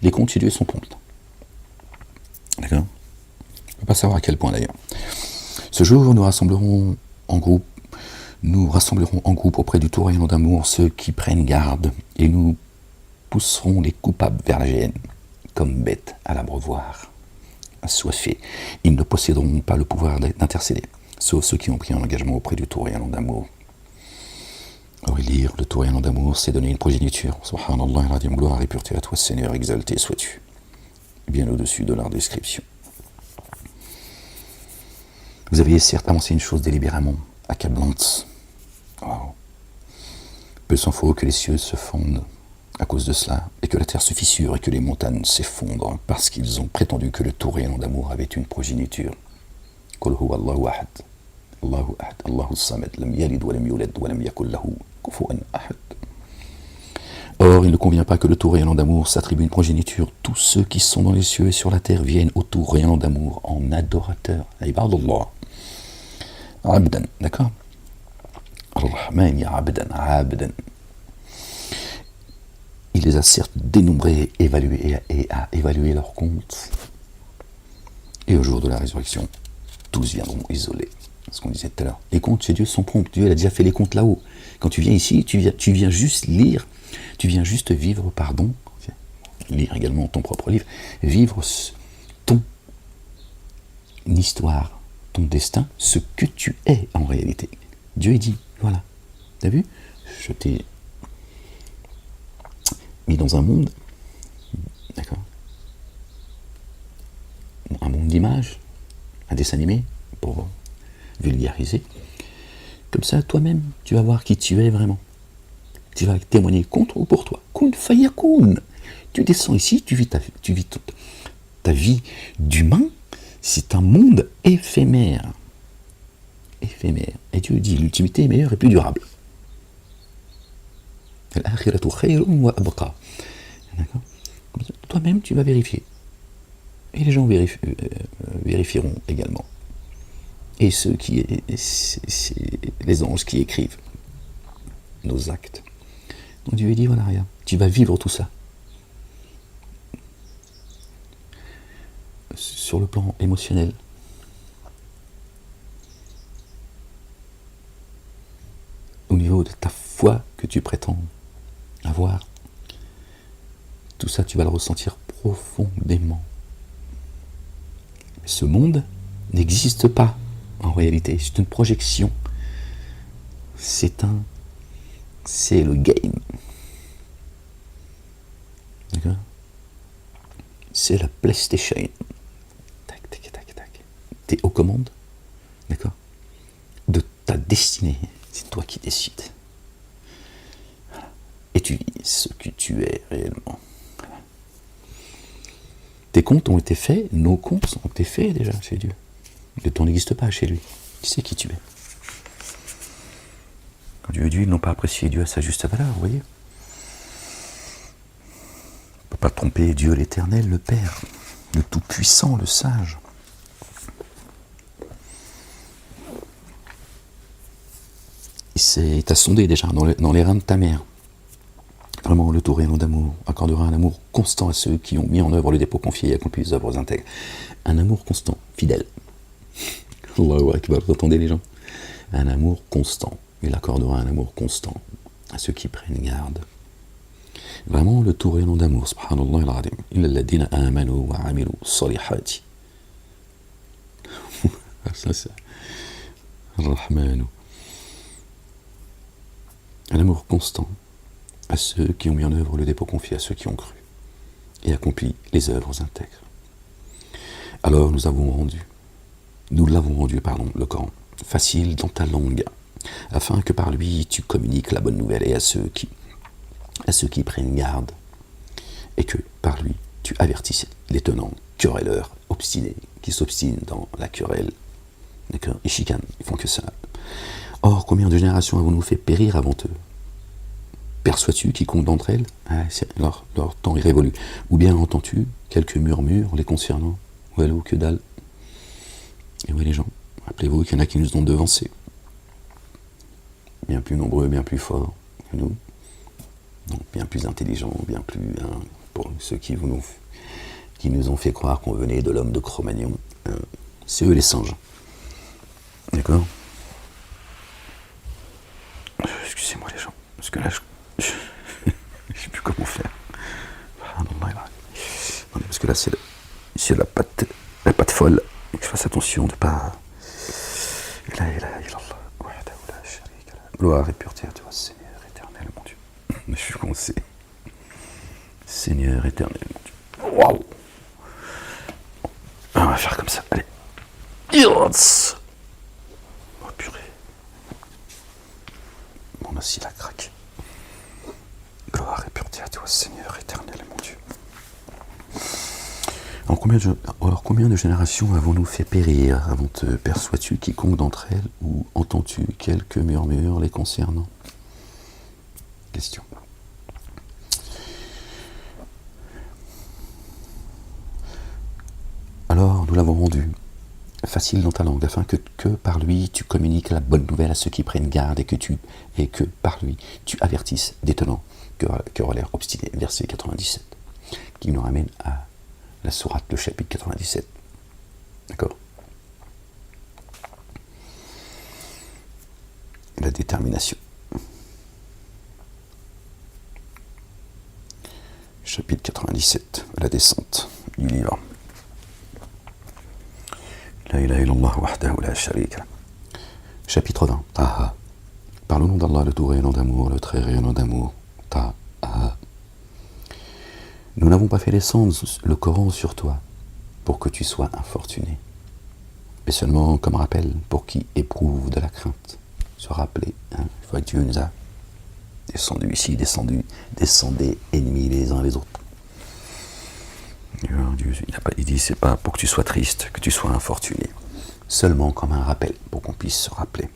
Les comptes chez Dieu sont comptes. D'accord? Je ne peux pas savoir à quel point d'ailleurs. Ce jour, nous rassemblerons en groupe auprès du tout rayonnant d'amour ceux qui prennent garde, et nous pousserons les coupables vers la géhenne, comme bêtes à l'abreuvoir, assoiffés. Ils ne posséderont pas le pouvoir d'intercéder. sauf ceux qui ont pris un engagement auprès du tout rien d'amour. Or, lire le tout rien d'amour, c'est donner une progéniture. Subhanallah, al-Azim, gloire et pureté à toi, Seigneur, exalté sois-tu, bien au-dessus de leur description. Vous aviez certes avancé une chose délibérément accablante. Oh. Peu s'en faut que les cieux se fondent à cause de cela, et que la terre se fissure, et que les montagnes s'effondrent, parce qu'ils ont prétendu que le tout rayonnant d'amour avait une progéniture. Qul huwa Allahu ahad, Allahu ahad, Allahu samad, lam yalid wa lam yulad wa lam yakul lahu kufuwan ahad. Or, il ne convient pas que le tout rayonnant d'amour s'attribue une progéniture. Tous ceux qui sont dans les cieux et sur la terre viennent au tout rayonnant d'amour en adorateurs. Ibadallah. Abdan, d'accord? Ar-Rahman ya abdan, abdan. Il les a certes dénombrés, évalués et a évalué leur compte. Et au jour de la résurrection, tous viendront isolés. Ce qu'on disait tout à l'heure. Les comptes chez Dieu sont prompts. Dieu a déjà fait les comptes là-haut. Quand tu viens ici, tu viens juste lire, tu viens juste vivre, pardon, lire également ton propre livre, vivre ton histoire, ton destin, ce que tu es en réalité. Dieu dit, voilà, t'as vu? Je t'ai mis dans un monde, d'accord, un monde d'images, un dessin animé, pour vulgariser. Comme ça, toi-même, tu vas voir qui tu es vraiment. Tu vas témoigner contre ou pour toi. Kun fayakoun. Tu descends ici, tu vis ta vie d'humain. C'est un monde éphémère. Éphémère. Et Dieu dit, l'ultimité est meilleure et plus durable. D'accord? Toi-même, tu vas vérifier. Et les gens vérifieront également. Et c'est les anges qui écrivent nos actes. Donc Dieu dit, voilà, regarde, tu vas vivre tout ça. Sur le plan émotionnel. Au niveau de ta foi que tu prétends avoir. Tout ça, tu vas le ressentir profondément. Ce monde n'existe pas en réalité. C'est une projection. C'est le game. D'accord? C'est la PlayStation. Tac, tac, tac, tac. T'es aux commandes, d'accord? De ta destinée. C'est toi qui décides. Et tu vis ce que tu es réellement. Tes comptes ont été faits, nos comptes ont été faits déjà chez Dieu. Le temps n'existe pas chez lui. Tu sais qui tu es. Quand Dieu dit, ils n'ont pas apprécié Dieu à sa juste valeur, vous voyez. On ne peut pas tromper Dieu l'Éternel, le Père, le Tout-Puissant, le Sage. Il t'a sondé déjà dans les reins de ta mère. Vraiment, le tout rayonnant d'amour accordera un amour constant à ceux qui ont mis en œuvre le dépôt confié et accompli les œuvres intègres. Un amour constant, fidèle. Allahu Akbar, vous entendez les gens? Un amour constant. Il accordera un amour constant à ceux qui prennent garde. Vraiment, le tout rayonnant d'amour, subhanallah al-azim. Illa alladhina amanu wa amilu salihati. Ça, c'est Ar-Rahmanu. Un amour constant à ceux qui ont mis en œuvre le dépôt confié, à ceux qui ont cru et accompli les œuvres intègres. Alors nous l'avons rendu, le Coran, facile dans ta langue, afin que par lui tu communiques la bonne nouvelle et à ceux qui prennent garde, et que par lui tu avertisses les tenants, querelleurs, obstinés, qui s'obstinent dans la querelle, d'accord, ils chicanent, ils font que ça. Or, combien de générations avons-nous fait périr avant eux? Perçois-tu quiconque d'entre elles? Leur temps est révolu. Ou bien entends-tu quelques murmures les concernant? Voilà ou que dalle. Et oui les gens, rappelez-vous qu'il y en a qui nous ont devancés. Bien plus nombreux, bien plus forts que nous. Donc bien plus intelligents, bien plus... pour ceux qui nous ont fait croire qu'on venait de l'homme de Cro-Magnon. C'est eux les singes. D'accord? Excusez-moi les gens, parce que là je sais plus comment faire. Parce que là c'est la patte folle. Il faut que je fasse attention de pas. Gloire et pureté à toi, Seigneur éternel, mon Dieu. Je suis coincé. Seigneur éternel, mon Dieu. Waouh! On va faire comme ça, allez. Yes! Oh purée. Mon aussi la craque. Gloire et pureté à toi, Seigneur éternel, mon Dieu. Alors combien de générations avons-nous fait périr avant te perçois-tu quiconque d'entre elles ou entends-tu quelques murmures les concernant? Question. Alors nous l'avons rendu facile dans ta langue, afin que par lui tu communiques la bonne nouvelle à ceux qui prennent garde et que par lui tu avertisses des tenants qui auraient l'air obstinés. Verset 97, qui nous ramène à la sourate, le chapitre 97. D'accord? La détermination. Chapitre 97, la descente du livre. La ilaha illallah wahdahu la sharika lah. Chapitre 20. Taha. Par le nom d'Allah, le tout rayonnant d'amour, le très rayonnant d'amour. Taha. Nous n'avons pas fait descendre le Coran sur toi pour que tu sois infortuné, mais seulement comme rappel pour qui éprouve de la crainte. Se rappeler, hein, une fois que Dieu nous a descendu ici, descendez ennemis les uns les autres. Dieu, il dit, c'est pas pour que tu sois triste, que tu sois infortuné, seulement comme un rappel, pour qu'on puisse se rappeler.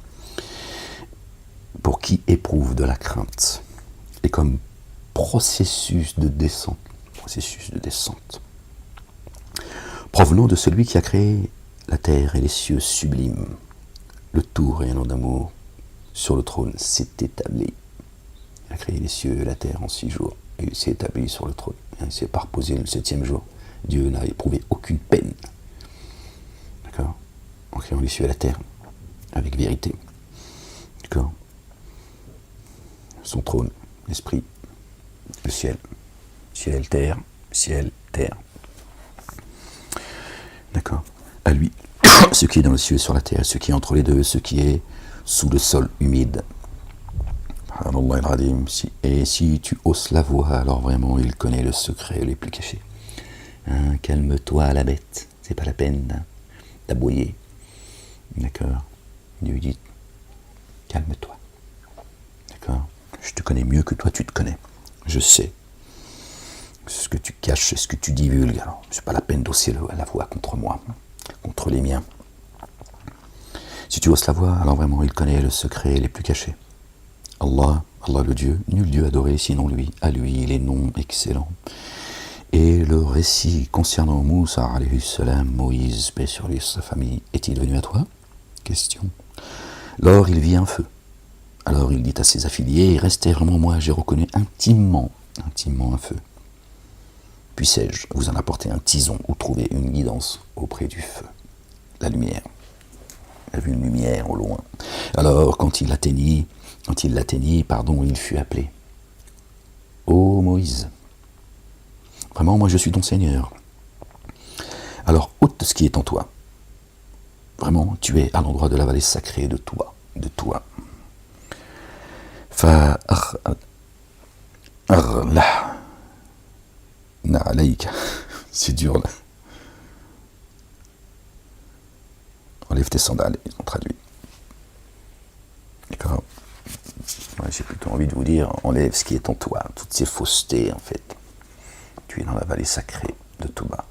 Pour qui éprouve de la crainte, et comme processus de descente, provenant de celui qui a créé la terre et les cieux sublimes, le tout rayonnant d'amour, sur le trône s'est établi. Il a créé les cieux et la terre en 6 jours, et il s'est établi sur le trône. Il s'est pas reposé le 7e jour. Dieu n'a éprouvé aucune peine. D'accord? En créant les cieux et la terre, avec vérité. D'accord? Son trône, l'esprit, le ciel. Ciel, terre, ciel, terre. D'accord? À lui, ce qui est dans le ciel, sur la terre, ce qui est entre les deux, ce qui est sous le sol humide. Et si tu hausses la voix, alors vraiment, il connaît le secret les plus cachés. Hein, calme-toi, la bête. C'est pas la peine d'aboyer. D'accord? Dieu dit, calme-toi. D'accord? Je te connais mieux que toi, tu te connais. Je sais. Ce que tu caches, ce que tu divulgues. Alors, c'est pas la peine d'hausser la voix contre moi, contre les miens. Si tu hausses la voix, alors vraiment, il connaît le secret les plus cachés. Allah le Dieu, nul Dieu adoré sinon lui. À lui, les noms excellents. Et le récit concernant Moussa, alayhi salam, Moïse, paix sur lui et sa famille, est-il venu à toi? Question. Lors il vit un feu. Alors il dit à ses affiliés, restez vraiment moi, j'ai reconnu intimement un feu. Puissé-je vous en apporter un tison ou trouver une guidance auprès du feu? La lumière. Il a vu une lumière au loin. Alors quand il l'atteignit, il fut appelé. Ô Moïse, vraiment moi je suis ton Seigneur. Alors ôte ce qui est en toi. Vraiment, tu es à l'endroit de la vallée sacrée de toi. C'est dur là. Enlève tes sandales, ils ont traduit. D'accord? Ouais, j'ai plutôt envie de vous dire, enlève ce qui est en toi, toutes ces faussetés en fait. Tu es dans la vallée sacrée de toi.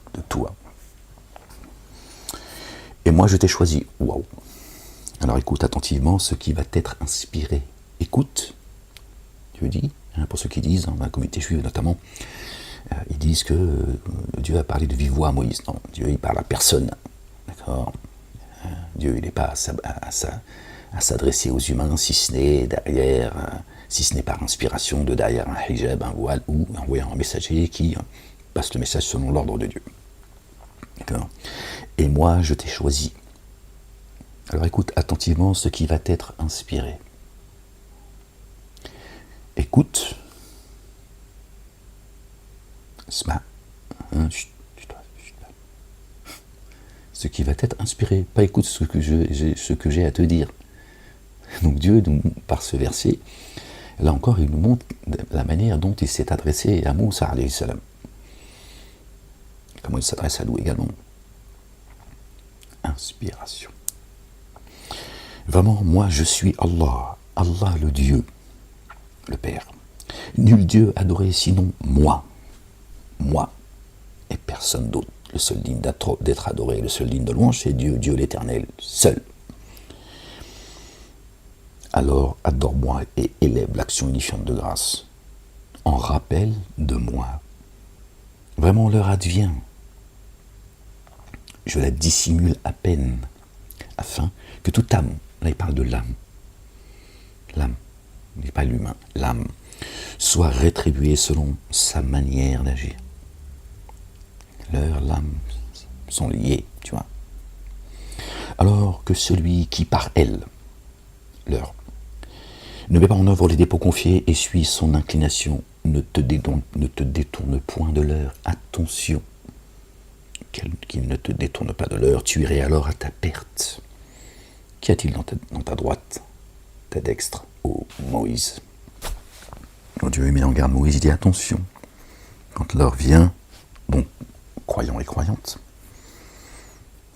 Et moi je t'ai choisi. Waouh! Alors écoute attentivement ce qui va t'être inspiré. Écoute, Dieu dit, hein, pour ceux qui disent, dans la communauté juive notamment, ils disent que Dieu a parlé de vive voix à Moïse. Non, Dieu il parle à personne. D'accord? Dieu il n'est pas à s'adresser aux humains, si ce n'est par inspiration de derrière un hijab, un voile, ou envoyant un messager qui passe le message selon l'ordre de Dieu. D'accord? Et moi, je t'ai choisi. Alors écoute attentivement ce qui va t'être inspiré. Écoute. Sma. Ce qui va t'être inspiré. Pas écoute ce que j'ai à te dire. Donc Dieu, par ce verset, là encore, il nous montre la manière dont il s'est adressé à Moussa alayhi salam. Comment il s'adresse à nous également. Inspiration. Vraiment, moi je suis Allah, Allah le Dieu, le Père. Nul Dieu adoré sinon moi et personne d'autre. Le seul digne d'être adoré, le seul digne de louange, c'est Dieu, Dieu l'Éternel, seul. Alors adore-moi et élève l'action unifiante de grâce, en rappel de moi. Vraiment l'heure advient. Je la dissimule à peine, afin que toute âme, là il parle de l'âme, n'est pas l'humain, l'âme, soit rétribuée selon sa manière d'agir. L'heure, l'âme sont liées, tu vois. Alors que celui qui par elle, l'heure, ne met pas en œuvre les dépôts confiés et suit son inclination, ne te détourne point de l'heure. Attention, qu'il ne te détourne pas de l'heure, tu irais alors à ta perte. Qu'y a-t-il dans ta droite, ta dextre, ô Moïse? Quand Dieu met en garde Moïse, il dit attention, quand l'heure vient, donc croyants et croyantes,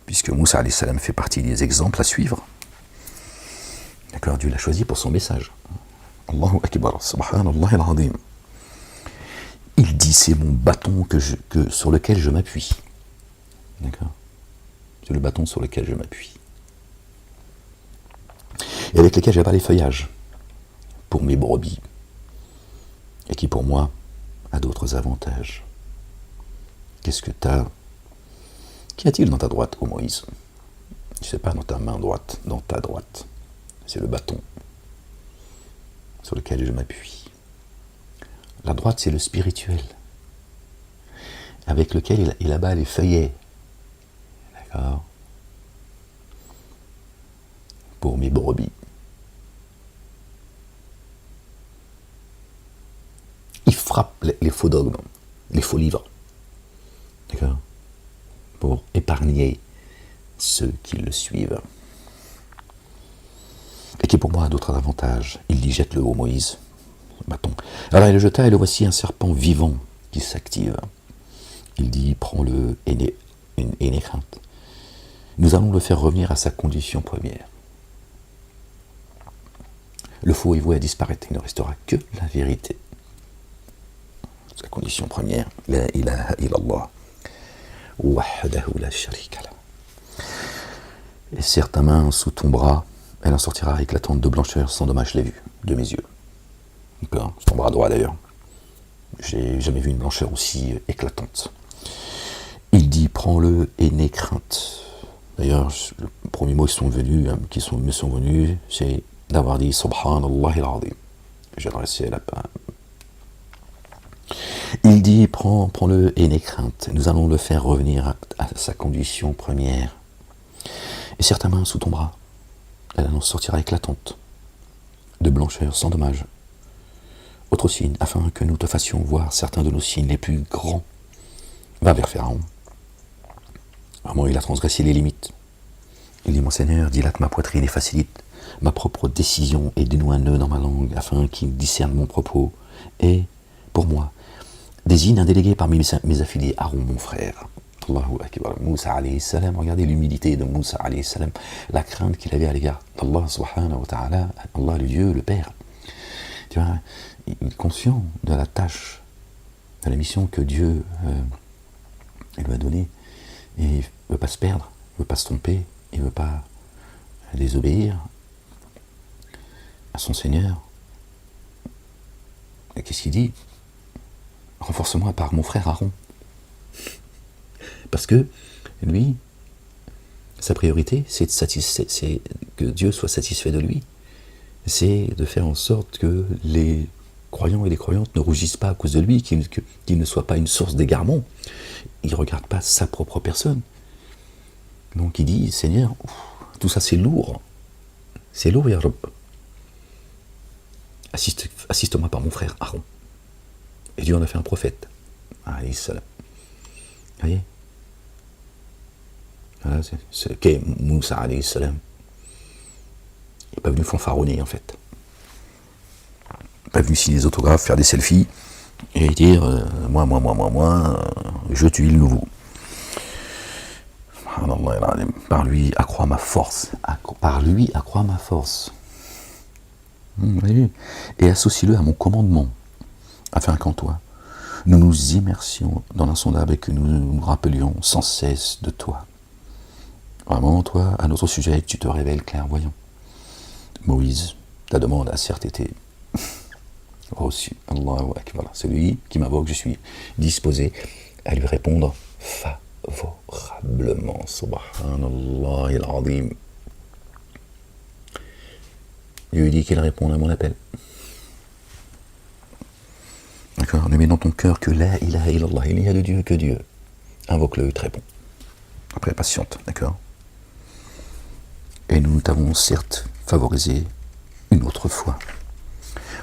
puisque Moussa alayhi salam fait partie des exemples à suivre. D'accord, Dieu l'a choisi pour son message. Allahu Akbar, subhanallah al-azim. Il dit c'est mon bâton sur lequel je m'appuie. D'accord, c'est le bâton sur lequel je m'appuie. Et avec lequel j'abats les feuillages pour mes brebis. Et qui pour moi a d'autres avantages. Qu'est-ce que t'as? Qu'y a-t-il dans ta droite, ô Moïse? Je ne sais pas, dans ta main droite, dans ta droite. C'est le bâton sur lequel je m'appuie. La droite, c'est le spirituel, avec lequel il abat les feuillets. D'accord? Pour mes brebis. Il frappe les faux dogmes, les faux livres. D'accord? Pour épargner ceux qui le suivent. Et qui pour moi a d'autres avantages. Il dit jette-le ô Moïse, bâton. Alors il le jeta et le voici un serpent vivant qui s'active. Il dit prends-le et n'aie crainte. Nous allons le faire revenir à sa condition première. Le faux est voué à disparaître, il ne restera que la vérité. Sa condition première, la ilaha illallah, wahdahu la sharika lah. Et serre ta main sous ton bras, elle en sortira éclatante de blancheur, sans dommage je l'ai vue, de mes yeux. D'accord, son bras droit d'ailleurs. J'ai jamais vu une blancheur aussi éclatante. Il dit prends-le et n'aie crainte. D'ailleurs, le premier mot qui me sont venus, c'est d'avoir dit subhanallah al-azim. J'ai adressé la part. Il dit prends-le et n'aie crainte. Nous allons le faire revenir à sa condition première. Et serre ta main sous ton bras. Elle en sortira éclatante, de blancheur, sans dommage. Autre signe, afin que nous te fassions voir certains de nos signes les plus grands. Va vers Pharaon. Vraiment, il a transgressé les limites. Il dit, mon Seigneur, dilate ma poitrine et facilite ma propre décision et dénoue un nœud dans ma langue, afin qu'il discerne mon propos. Et, pour moi, désigne un délégué parmi mes affiliés, Aaron, mon frère. Allahu Akbar. Moussa alayhi salam, regardez l'humilité de Moussa alayhi salam, la crainte qu'il avait à l'égard d'Allah subhanahu wa ta'ala, Allah le Dieu, le Père. Tu vois, il est conscient de la tâche, de la mission que Dieu lui a donnée. Et il ne veut pas se perdre, il ne veut pas se tromper, il ne veut pas désobéir à son Seigneur. Et qu'est-ce qu'il dit? Renforce-moi par mon frère Aaron. Parce que lui, sa priorité, c'est que Dieu soit satisfait de lui. C'est de faire en sorte que les croyants et les croyantes ne rougissent pas à cause de lui, qu'il ne soit pas une source d'égarement. Il ne regarde pas sa propre personne. Donc il dit, Seigneur, tout ça c'est lourd. C'est lourd, Ya Rabb. Assiste-moi par mon frère Aaron. Et Dieu en a fait un prophète. Alayhi salam. Vous voyez? Voilà, c'est qu'est Moussa alayhi salam. Pas venu fanfaronner en fait. Pas venu signer des autographes, faire des selfies et dire moi, je tue le nouveau. Par lui accroît ma force. Par lui accroît ma force. Et associe-le à mon commandement, afin qu'en toi, nous nous immersions dans l'insondable et que nous nous rappelions sans cesse de toi. Vraiment, toi, à notre sujet, tu te révèles clairvoyant. Moïse, ta demande a certes été reçue. Allahu Akbar. Celui qui m'invoque, je suis disposé à lui répondre favorablement. Subhanallah al-Azim. Je lui dis qu'il réponde à mon appel. D'accord. Ne mets dans ton cœur que la ilaha illallah. Il n'y a de Dieu que Dieu. Invoque-le, il te répond. Après, patiente, d'accord. Et nous t'avons certes favorisé une autre fois.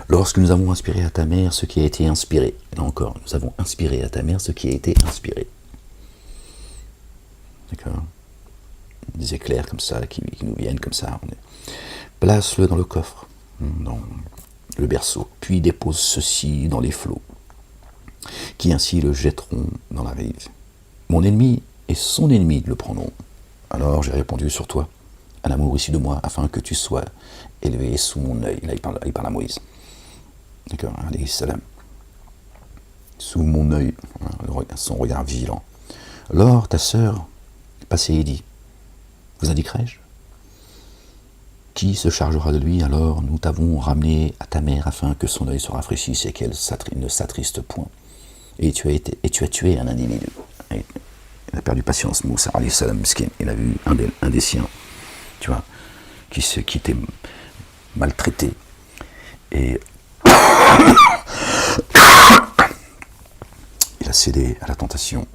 Lorsque nous avons inspiré à ta mère ce qui a été inspiré. Là encore, nous avons inspiré à ta mère ce qui a été inspiré. D'accord. Des éclairs comme ça, qui nous viennent comme ça. Place-le dans le coffre, dans le berceau, puis dépose ceci dans les flots, qui ainsi le jetteront dans la rive. Mon ennemi et son ennemi le prendront. Alors j'ai répondu sur toi, un amour issu de moi, afin que tu sois élevé sous mon œil. Là, il parle à Moïse. D'accord, alayhi salam. Sous mon œil, son regard vigilant. Alors ta sœur passait et dit, vous indiquerai-je qui se chargera de lui? Alors nous t'avons ramené à ta mère afin que son œil se rafraîchisse et qu'elle ne s'attriste point. Et tu as tué un individu. Et il a perdu patience, Moussa alayhi salam miskin. Il a vu un des siens, tu vois, qui était maltraité. Et il a cédé à la tentation.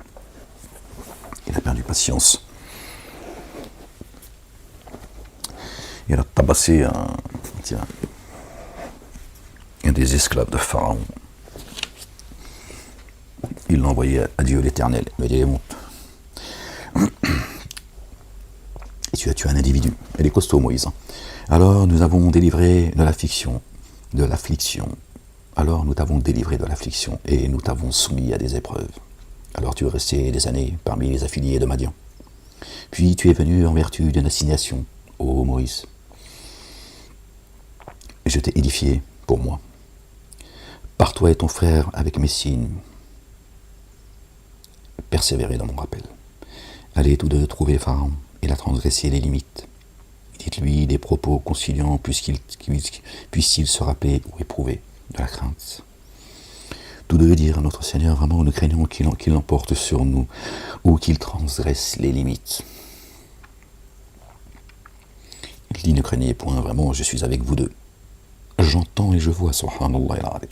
Il a perdu patience. Il a tabassé un des esclaves de Pharaon. Il l'a envoyé à Dieu l'Éternel. Il lui a dit, et tu as tué un individu. Elle est costaud, Moïse. Alors nous avons délivré de l'affliction. Alors nous t'avons délivré de l'affliction et nous t'avons soumis à des épreuves. Alors tu es resté des années parmi les affiliés de Madian. Puis tu es venu en vertu d'une assignation, ô Moïse. Je t'ai édifié pour moi. Par toi et ton frère avec mes signes. Persévérez dans mon rappel. Allez tous deux trouver Pharaon. Il a transgressé les limites. Dites-lui des propos conciliants puisse-t-il se rappeler ou éprouver de la crainte. Tous deux dirent à notre Seigneur, vraiment nous craignons qu'il l'emporte sur nous ou qu'il transgresse les limites. Il dit, ne craignez point, vraiment, je suis avec vous deux. J'entends et je vois, subhanallah al-azim.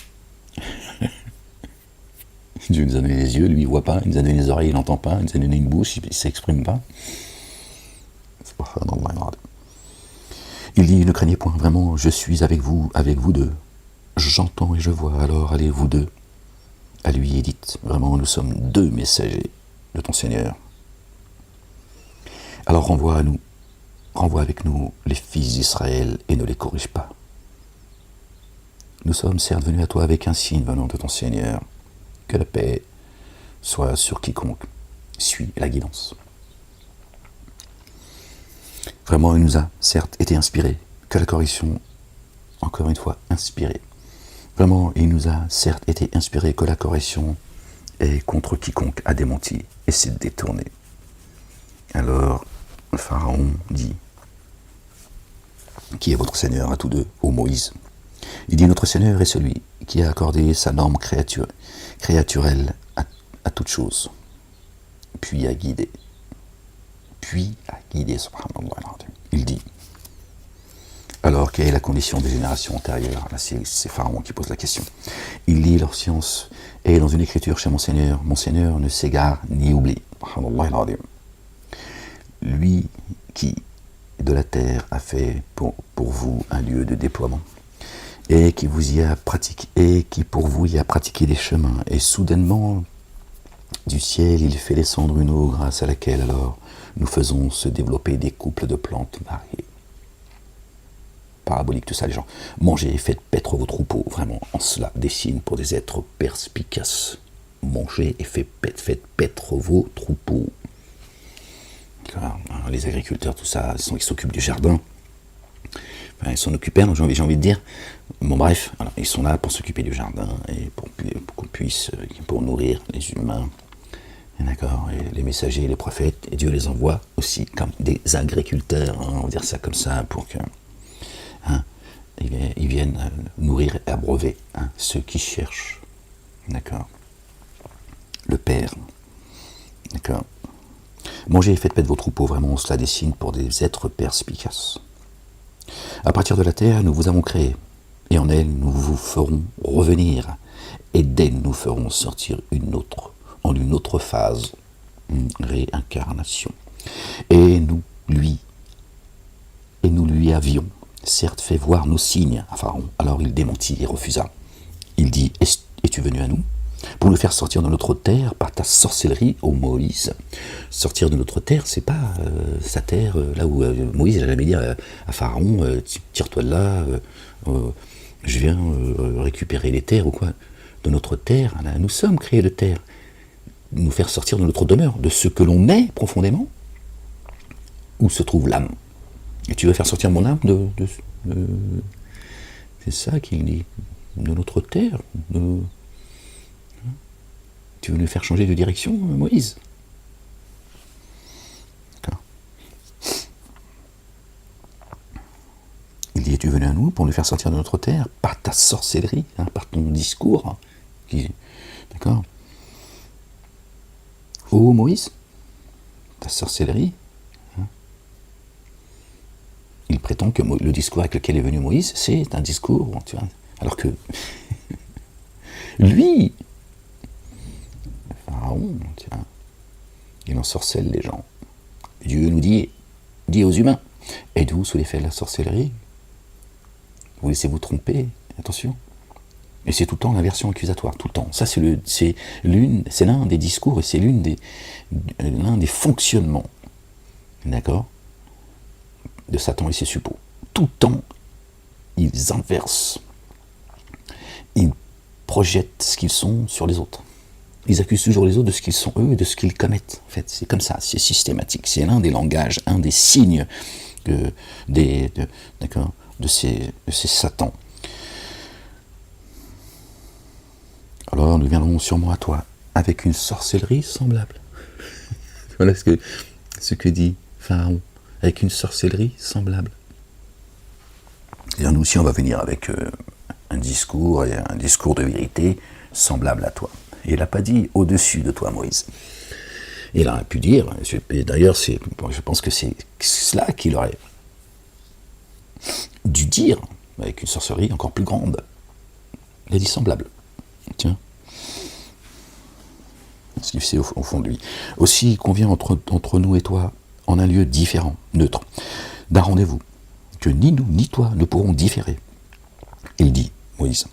Dieu nous a donné les yeux, lui il ne voit pas, il nous a donné les oreilles, il n'entend pas, il nous a donné une bouche, il ne s'exprime pas. Subhanallah al-azim. Il dit, ne craignez point, vraiment, je suis avec vous deux. J'entends et je vois, alors allez vous deux à lui et dites, vraiment nous sommes deux messagers de ton Seigneur. Alors renvoie avec nous les fils d'Israël et ne les corrige pas. Nous sommes certes venus à toi avec un signe venant de ton Seigneur, que la paix soit sur quiconque suit la guidance. Vraiment, il nous a certes été inspiré, que la correction, encore une fois, inspirée. Vraiment, il nous a certes été inspiré que la correction est contre quiconque a démenti et s'est détourné. Alors, le Pharaon dit, qui est votre Seigneur à tous deux, ô Moïse? Il dit, notre Seigneur est celui qui a accordé sa norme créaturelle à toute chose, puis a guidé, subhanallah. Il dit, alors quelle est la condition des générations antérieures? Là, c'est Pharaon qui pose la question. Il lit leur science, et dans une écriture chez mon Seigneur ne s'égare ni oublie. Lui qui, de la terre, a fait pour vous un lieu de déploiement, et qui pour vous y a pratiqué des chemins, et soudainement, du ciel, il fait descendre une eau grâce à laquelle, alors, nous faisons se développer des couples de plantes variées. parabolique, tout ça, les gens. Mangez et faites paître vos troupeaux, vraiment, en cela, des signes pour des êtres perspicaces. Mangez et faites paître vos troupeaux. Les agriculteurs, tout ça, ils s'occupent du jardin. Enfin, ils s'en occupaient, j'ai envie de dire. Bon, bref, voilà, ils sont là pour s'occuper du jardin et pour qu'on puisse, pour nourrir les humains. D'accord, et les messagers, les prophètes, et Dieu les envoie aussi comme des agriculteurs, on va dire ça comme ça, pour que ils viennent nourrir et abreuver ceux qui cherchent. D'accord. Le Père. D'accord. Mangez et faites paître vos troupeaux, vraiment, cela des signes pour des êtres perspicaces. À partir de la terre, nous vous avons créé, et en elle, nous vous ferons revenir, et d'elle, nous ferons sortir en une autre phase, une réincarnation. Et nous lui avions, certes, fait voir nos signes à Pharaon. Alors il démentit et refusa. Il dit, es-tu venu à nous pour nous faire sortir de notre terre par ta sorcellerie, ô Moïse? Sortir de notre terre, c'est pas sa terre, là où Moïse il a jamais dit à Pharaon, tire-toi de là, je viens récupérer les terres ou quoi. De notre terre, là, nous sommes créés de terre. Nous faire sortir de notre demeure, de ce que l'on est profondément, où se trouve l'âme. Et tu veux faire sortir mon âme c'est ça qu'il dit, de notre terre. Tu veux nous faire changer de direction, Moïse? D'accord. Il dit, es-tu venu à nous pour nous faire sortir de notre terre par ta sorcellerie, par ton discours, d'accord. Oh Moïse, ta sorcellerie. Il prétend que le discours avec lequel est venu Moïse, c'est un discours, tu vois, alors que lui, Pharaon, il ensorcelle les gens. Dieu nous dit aux humains, êtes-vous sous l'effet de la sorcellerie? Vous laissez-vous tromper? Attention. Et c'est tout le temps l'inversion accusatoire, tout le temps. Ça, c'est l'un des discours et c'est l'un des fonctionnements, d'accord, de Satan et ses suppôts. Tout le temps, ils inversent, ils projettent ce qu'ils sont sur les autres. Ils accusent toujours les autres de ce qu'ils sont eux et de ce qu'ils commettent. En fait, c'est comme ça, c'est systématique. C'est l'un des langages, un des signes de ces Satans. Alors nous viendrons sûrement à toi avec une sorcellerie semblable. Voilà ce que dit Pharaon, avec une sorcellerie semblable. Et nous aussi on va venir avec un discours de vérité semblable à toi. Et il n'a pas dit au-dessus de toi, Moïse. Il a pu dire, et d'ailleurs je pense que c'est cela qu'il aurait dû dire, avec une sorcellerie encore plus grande. Il a dit semblable. Tiens. Ce qu'il sait au fond de lui. Aussi, il convient entre nous et toi, en un lieu différent, neutre, d'un rendez-vous, que ni nous ni toi ne pourrons différer. Et il dit, Moïse,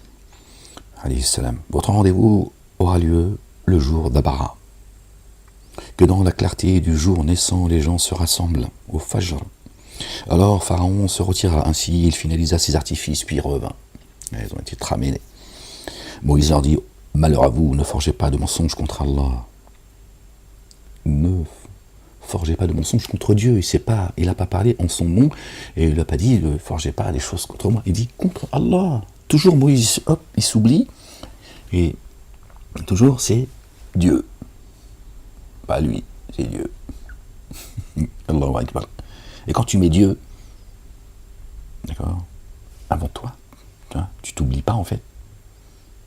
alayhi salam, votre rendez-vous aura lieu le jour d'Abara, que dans la clarté du jour naissant, les gens se rassemblent au Fajr. Alors Pharaon se retira, ainsi il finalisa ses artifices, puis revint. Ils ont été tramés. Moïse leur dit, malheur à vous, ne forgez pas de mensonges contre Allah. Ne forgez pas de mensonges contre Dieu. Il n'a pas parlé en son nom, et il n'a pas dit, ne forgez pas des choses contre moi. Il dit contre Allah. Toujours Moïse, hop, il s'oublie, et toujours c'est Dieu. Pas lui, c'est Dieu. Allahu Akbar. Et quand tu mets Dieu, d'accord, avant toi, tu t'oublies pas en fait.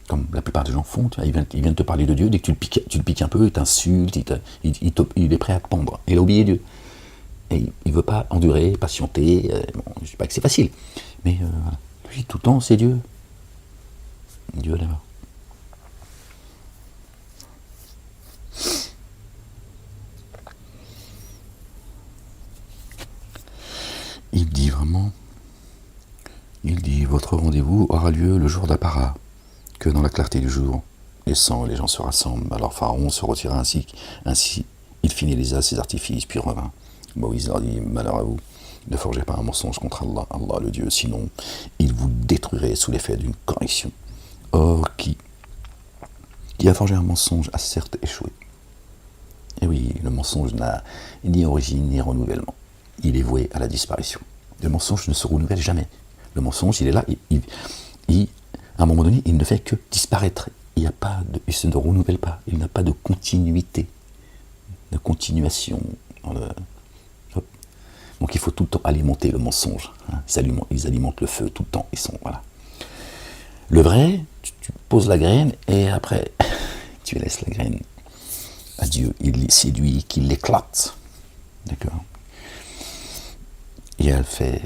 Comme la plupart des gens font, ils viennent te parler de Dieu, dès que tu le piques un peu, il t'insulte, il est prêt à te pendre. Il a oublié Dieu. Et il ne veut pas endurer, patienter. Bon, je ne dis pas que c'est facile, mais lui, tout le temps, c'est Dieu. Dieu là-bas. Il dit vraiment, votre rendez-vous aura lieu le jour d'Apara, que dans la clarté du jour, les gens se rassemblent. Alors Pharaon se retira ainsi il finalisa ses artifices, puis revint. Moïse leur dit, malheur à vous, Ne forgez pas un mensonge contre Allah, Allah le Dieu, sinon il vous détruirait sous l'effet d'une correction. Or, qui a forgé un mensonge a certes échoué. Et oui, le mensonge n'a ni origine ni renouvellement. Il est voué à la disparition. Le mensonge ne se renouvelle jamais. Le mensonge, il est là, à un moment donné, il ne fait que disparaître. Il ne se renouvelle pas. Il n'a pas de continuité, de continuation. Donc il faut tout le temps alimenter le mensonge. Hein. Ils alimentent le feu tout le temps. Voilà. Le vrai, tu poses la graine et après, tu laisses la graine à Dieu. C'est lui qui l'éclate. D'accord. Et elle fait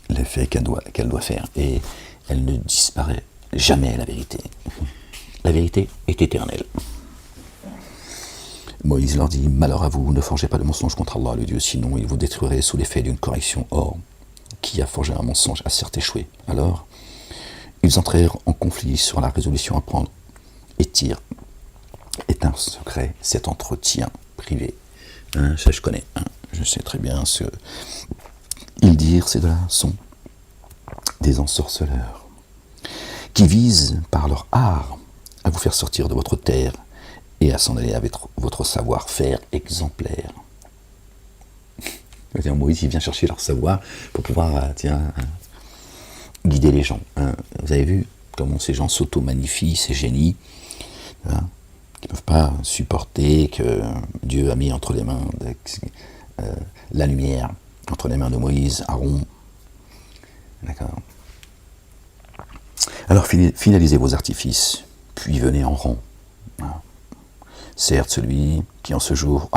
l'effet qu'elle doit faire. Et elle ne disparaît jamais, la vérité. La vérité est éternelle. Moïse leur dit, malheur à vous, ne forgez pas de mensonge contre Allah, le Dieu, sinon il vous détruirait sous l'effet d'une correction. Or, qui a forgé un mensonge a certes échoué. Alors, ils entrèrent en conflit sur la résolution à prendre. Et Tyr est un secret, cet entretien privé. Hein, ça, je connais. Hein, je sais très bien ce qu'ils dirent, ces deux-là sont des ensorceleurs qui visent par leur art à vous faire sortir de votre terre et à s'en aller avec votre savoir-faire exemplaire. Moïse, il vient chercher leur savoir pour pouvoir guider les gens. Hein. Vous avez vu comment ces gens s'auto-magnifient, ces génies, hein, qui ne peuvent pas supporter que Dieu a mis entre les mains la lumière, entre les mains de Moïse, Aaron. D'accord. Alors finalisez vos artifices, puis venez en rang. Hein. Certes, celui qui en ce jour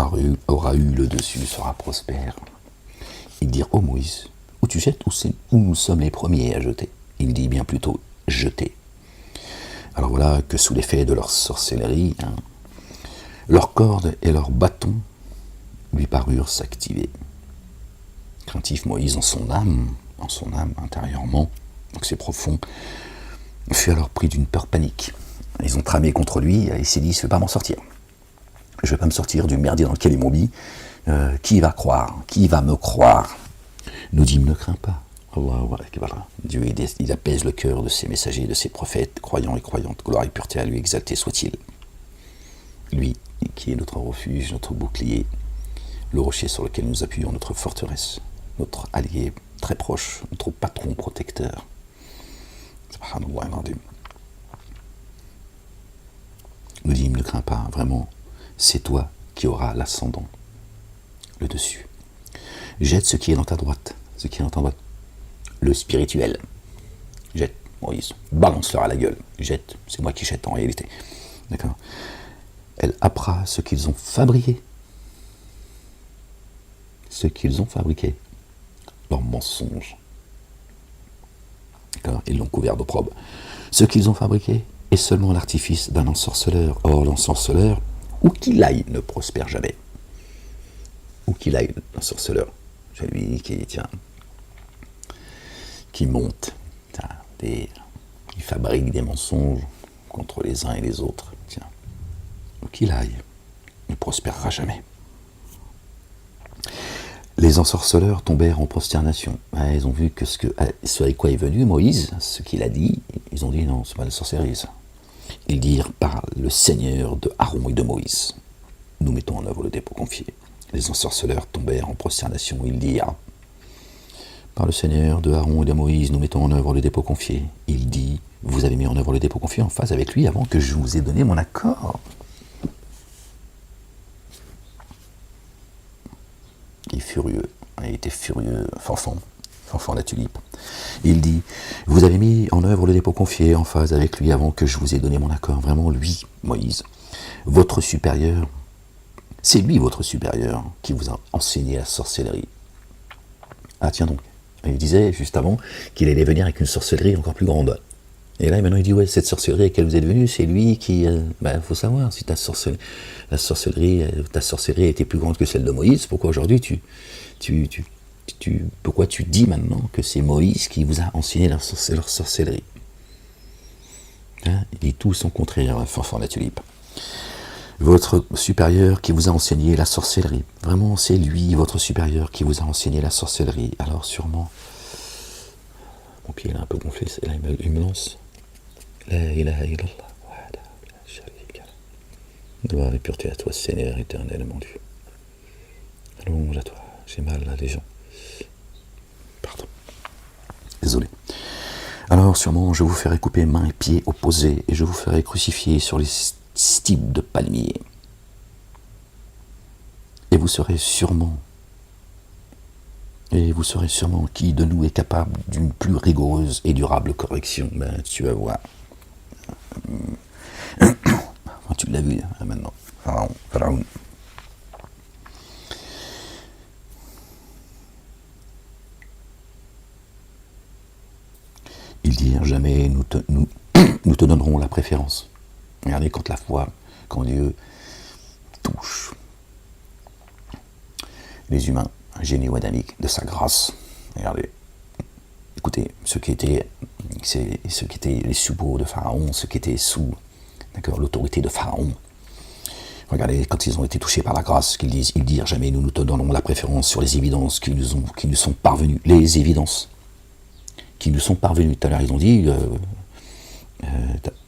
aura eu le dessus sera prospère. Ils dirent, ô Moïse, où tu jettes, où nous sommes les premiers à jeter. Il dit bien plutôt, jeter. Alors voilà que sous l'effet de leur sorcellerie, hein, leurs cordes et leurs bâtons lui parurent s'activer. Craintif Moïse en son âme intérieurement, donc c'est profond, fut alors pris d'une peur panique. Ils ont tramé contre lui et il s'est dit, je ne vais pas m'en sortir. Je ne vais pas me sortir du merdier dans lequel ils m'ont mis. Qui va croire? Qui va me croire? Nous dit, ne crains pas. Dieu, il apaise le cœur de ses messagers, de ses prophètes, croyants et croyantes. Gloire et pureté à lui, exalté soit-il. Lui, qui est notre refuge, notre bouclier, le rocher sur lequel nous appuyons, notre forteresse, notre allié très proche, notre patron protecteur. Subhanallah al-Azim. Nous dit, ne crains pas, vraiment, c'est toi qui auras l'ascendant, le dessus. Jette ce qui est dans ta droite, le spirituel. Jette, Moïse, balance-leur à la gueule. Jette, c'est moi qui jette en réalité. D'accord. Elle happera ce qu'ils ont fabriqué. Leur mensonge. D'accord. Ils l'ont couvert d'opprobre. Ce qu'ils ont fabriqué est seulement l'artifice d'un ensorceleur. Or, l'ensorceleur, où qu'il aille, ne prospère jamais. Où qu'il aille, l'ensorceleur, celui qui monte, qui fabrique des mensonges contre les uns et les autres, où qu'il aille, ne prospérera jamais. Les ensorceleurs tombèrent en prosternation. Ils ont vu que ce avec quoi est venu Moïse, ce qu'il a dit, ils ont dit non, c'est pas la sorcellerie ça. Ils dirent par le Seigneur de Aaron et de Moïse, nous mettons en œuvre le dépôt confié. Les ensorceleurs tombèrent en prosternation. Ils dirent par le Seigneur de Aaron et de Moïse, nous mettons en œuvre le dépôt confié. Il dit, vous avez mis en œuvre le dépôt confié en phase avec lui avant que je vous ai donné mon accord. Il est furieux. Il était furieux, Fanfan la tulipe. Il dit, vous avez mis en œuvre le dépôt confié en phase avec lui avant que je vous ai donné mon accord. Vraiment, lui, Moïse, votre supérieur, c'est lui votre supérieur qui vous a enseigné la sorcellerie. Ah tiens donc, il disait juste avant qu'il allait venir avec une sorcellerie encore plus grande. Et là maintenant il dit, ouais, cette sorcellerie à laquelle vous êtes venu, c'est lui qui... faut savoir, si ta sorcellerie était plus grande que celle de Moïse, pourquoi aujourd'hui pourquoi tu dis maintenant que c'est Moïse qui vous a enseigné leur sorcellerie? Hein, il dit tout son contraire, Fanfan la tulipe. Votre supérieur qui vous a enseigné la sorcellerie. Vraiment, c'est lui, votre supérieur, qui vous a enseigné la sorcellerie. Alors sûrement, mon pied est un peu gonflé, là il me lance. La ilaha illallah. Gloire et pureté à toi, Seigneur éternel, mon Dieu. Allonge à toi, j'ai mal là, les gens. Pardon. Désolé. Alors sûrement, je vous ferai couper mains et pieds opposés, et je vous ferai crucifier sur les stipes de palmiers. Et vous saurez sûrement qui de nous est capable d'une plus rigoureuse et durable correction. Ben, tu vas voir. Tu l'as vu maintenant. Pharaon. Ils dirent jamais nous te donnerons la préférence. Regardez quand Dieu touche les humains, un génie adamique de sa grâce. Regardez, écoutez, ceux qui étaient les suppôts de Pharaon, ceux qui étaient sous l'autorité de Pharaon. Regardez, quand ils ont été touchés par la grâce, ils dirent jamais nous te donnons la préférence sur les évidences qui nous sont parvenues. Les évidences qui nous sont parvenues. Tout à l'heure, ils ont dit,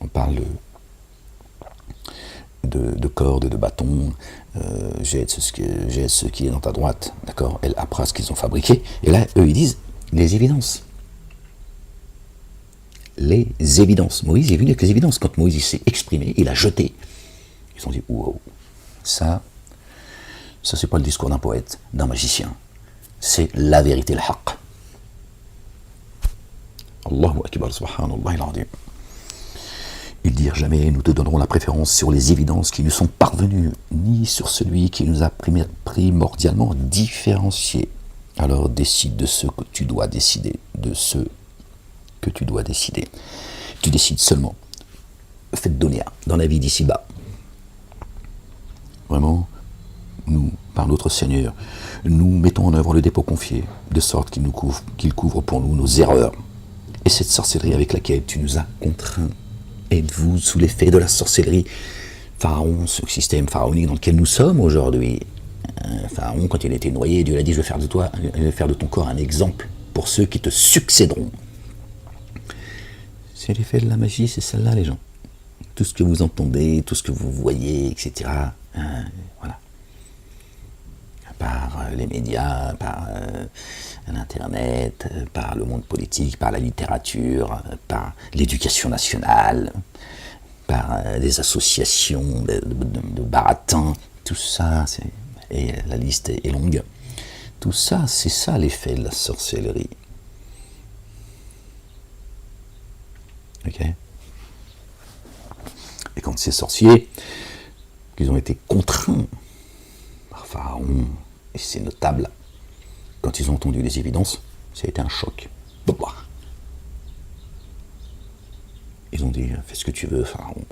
on parle de cordes, de bâtons, jette ce qui est dans ta droite, d'accord, après ce qu'ils ont fabriqué. Et là, eux, ils disent les évidences. Les évidences. Moïse est venu avec les évidences. Quand Moïse s'est exprimé, il a jeté. Ils ont dit, wow, ça c'est pas le discours d'un poète, d'un magicien. C'est la vérité, le haqq. Allahu akbar, subhanallah al-azim. Ils dirent jamais, nous te donnerons la préférence sur les évidences qui nous sont parvenues, ni sur celui qui nous a primordialement différenciés. Alors décide de ce que tu dois décider, Tu décides seulement. Faites dunya, dans la vie d'ici-bas. Vraiment, nous, par notre Seigneur, nous mettons en œuvre le dépôt confié, de sorte qu'il couvre pour nous nos erreurs. Et cette sorcellerie avec laquelle tu nous as contraints, êtes-vous sous l'effet de la sorcellerie Pharaon, ce système pharaonique dans lequel nous sommes aujourd'hui. Pharaon, quand il a été noyé, Dieu l'a dit, je vais faire de ton corps un exemple pour ceux qui te succéderont. C'est l'effet de la magie, c'est celle-là, les gens. Tout ce que vous entendez, tout ce que vous voyez, etc. Voilà. Par les médias, par l'Internet, par le monde politique, par la littérature, par l'éducation nationale, par des associations de baratins, tout ça, et la liste est longue. Tout ça, c'est ça l'effet de la sorcellerie. Ok ? Et quand ces sorciers, qu'ils ont été contraints par Pharaon et ses notables, quand ils ont entendu les évidences, ça a été un choc. Ils ont dit, fais ce que tu veux, Pharaon.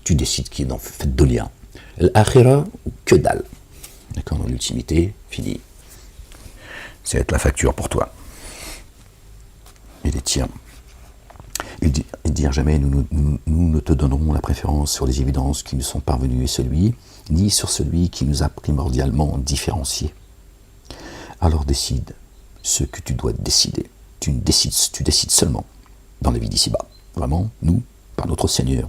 Tu décides qui est dans fait dunya. L'akhira ou que dalle. D'accord, dans l'ultimité, fini. Ça va être la facture pour toi. Et les tiens. Ils dirent jamais, nous ne te donnerons la préférence sur les évidences qui nous sont parvenues ni sur celui qui nous a primordialement différenciés. Alors décide ce que tu dois décider. Tu décides seulement dans la vie d'ici-bas. Vraiment, nous, par notre Seigneur,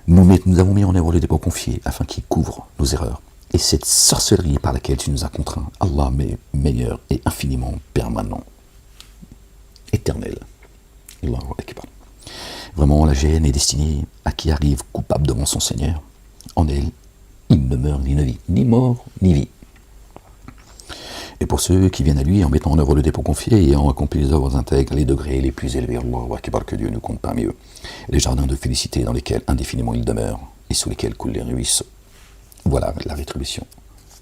nous avons mis en œuvre le dépôt confié afin qu'il couvre nos erreurs. Et cette sorcellerie par laquelle tu nous as contraints, Allah est meilleur et infiniment permanent, éternel. Allahu Akbar. Vraiment, la gêne est destinée à qui arrive coupable devant son Seigneur. En elle, il ne meurt ni mort, ni vie. Et pour ceux qui viennent à lui en mettant en œuvre le dépôt confié et ayant accompli les œuvres intègres, les degrés les plus élevés, Allahu Akbar, que Dieu nous compte parmi eux, les jardins de félicité dans lesquels indéfiniment il demeure et sous lesquels coulent les ruisseaux. Voilà la rétribution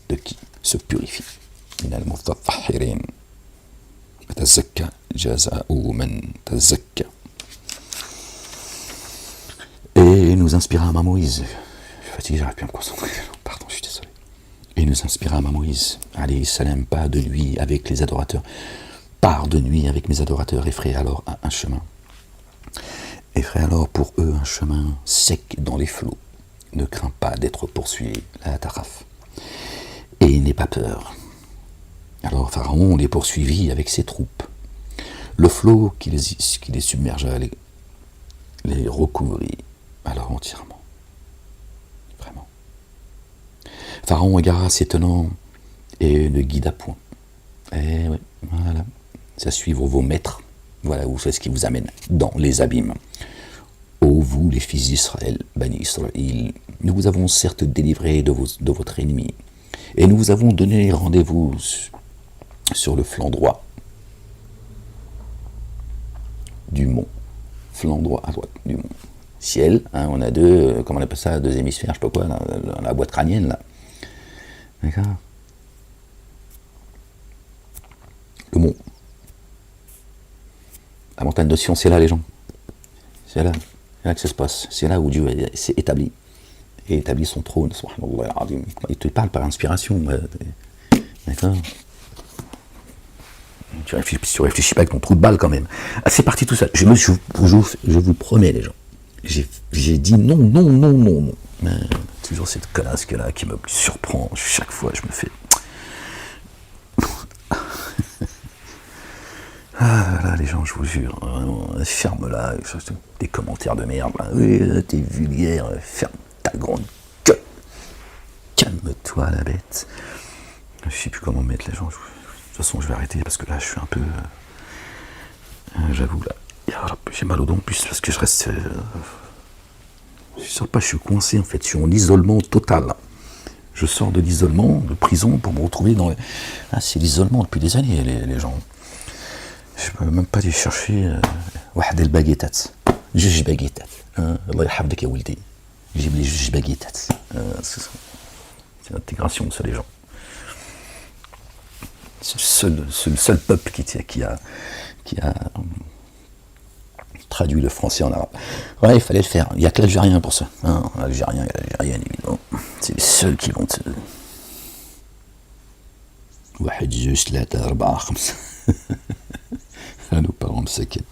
de qui se purifie. Minal mutatahhirin. Tazakka jaza'u man tazakka. Et nous inspirâmes à Moïse. Je suis fatigué, j'arrive plus à me concentrer. Pardon, je suis désolé. Et nous inspirâmes à Moïse, alayhi salam, pas de nuit avec les adorateurs. Pars de nuit avec mes adorateurs, et ferai alors un chemin. Et ferai alors pour eux un chemin sec dans les flots, ne crains pas d'être poursuivi, la taraf, et n'aie pas peur. Alors Pharaon les poursuivit avec ses troupes. Le flot qui les submergea les recouvrit alors entièrement. Vraiment. Pharaon égara ses tenants et ne guida point. Eh oui, voilà. C'est à suivre vos maîtres. Voilà, vous faites ce qui vous amène dans les abîmes. Ô vous, les fils d'Israël, Bani Israël, nous vous avons certes délivré de votre ennemi, et nous vous avons donné rendez-vous sur le flanc droit du mont. Flanc droit à droite du mont. Ciel, hein, on a deux, comment on appelle ça, deux hémisphères, je sais pas quoi, dans la boîte crânienne, là. D'accord. Le mont. La montagne de Sion, c'est là, les gens. C'est là que ça se passe. C'est là où Dieu s'est établi. Et établit son trône. Il te parle par inspiration. D'accord. Tu réfléchis pas avec ton trou de balle quand même. Ah, c'est parti tout ça. Je vous promets, les gens. J'ai dit non. Toujours cette connasse là qui me surprend. Chaque fois, je me fais... Ah là, les gens, je vous jure, vraiment, ferme-la, des commentaires de merde, là. Oui, t'es vulgaire, ferme ta grande gueule. Calme-toi, la bête. Je sais plus comment mettre les gens. De toute façon, je vais arrêter parce que là, je suis un peu... j'avoue, là, j'ai mal au dos en plus parce que je reste... je sors pas, je suis coincé en fait, je suis en isolement total. Je sors de l'isolement, de prison, pour me retrouver dans... Ah, c'est l'isolement depuis des années, les gens. Je ne peux même pas aller chercher واحد الباغيتات جوج باغيتات الله يحفظك يا ولدي جيب لي جوج باغيتات c'est l'intégration de ça les gens. C'est le seul peuple qui a traduit le français en arabe. Ouais, il fallait le faire. Il n'y a que l'Algérien pour ça. Hein, Algérien et l'Algérienne, évidemment. C'est les seuls qui vont te... واحد جوج ثلاثة أربعة خمسة. À nos parents de Saken.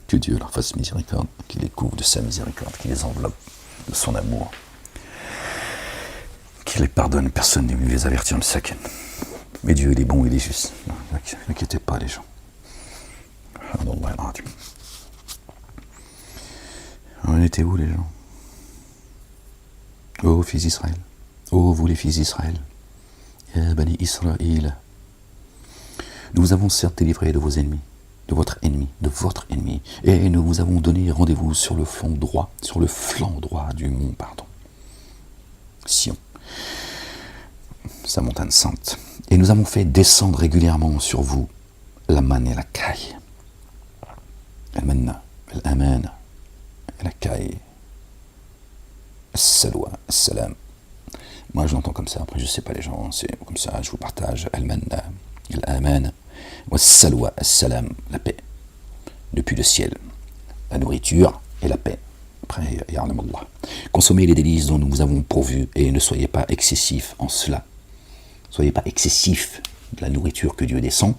Que Dieu leur fasse miséricorde, qu'il les couvre de sa miséricorde, qu'il les enveloppe de son amour, qu'il les pardonne, personne n'est venu les avertir de Saken. Mais Dieu, il est bon, il est juste. N'inquiétez pas, les gens. On était où, les gens? Ô fils d'Israël, ô vous les fils d'Israël, Ya Bani Israël, nous vous avons certes délivré de vos ennemis, de votre ennemi, et nous vous avons donné rendez-vous sur le flanc droit du mont, Sion, sa montagne sainte. Et nous avons fait descendre régulièrement sur vous la manne et la caille. Al-manna, al-aman, la caille, al-salwa, al-salam. Moi je l'entends comme ça, après je sais pas les gens, c'est comme ça, je vous partage. Al-manna, al-aman, al-salwa, al-salam, la paix, depuis le ciel, la nourriture et la paix. Après, ya'lam Allah. Consommez les délices dont nous vous avons pourvu et ne soyez pas excessifs en cela. Soyez pas excessifs de la nourriture que Dieu descend.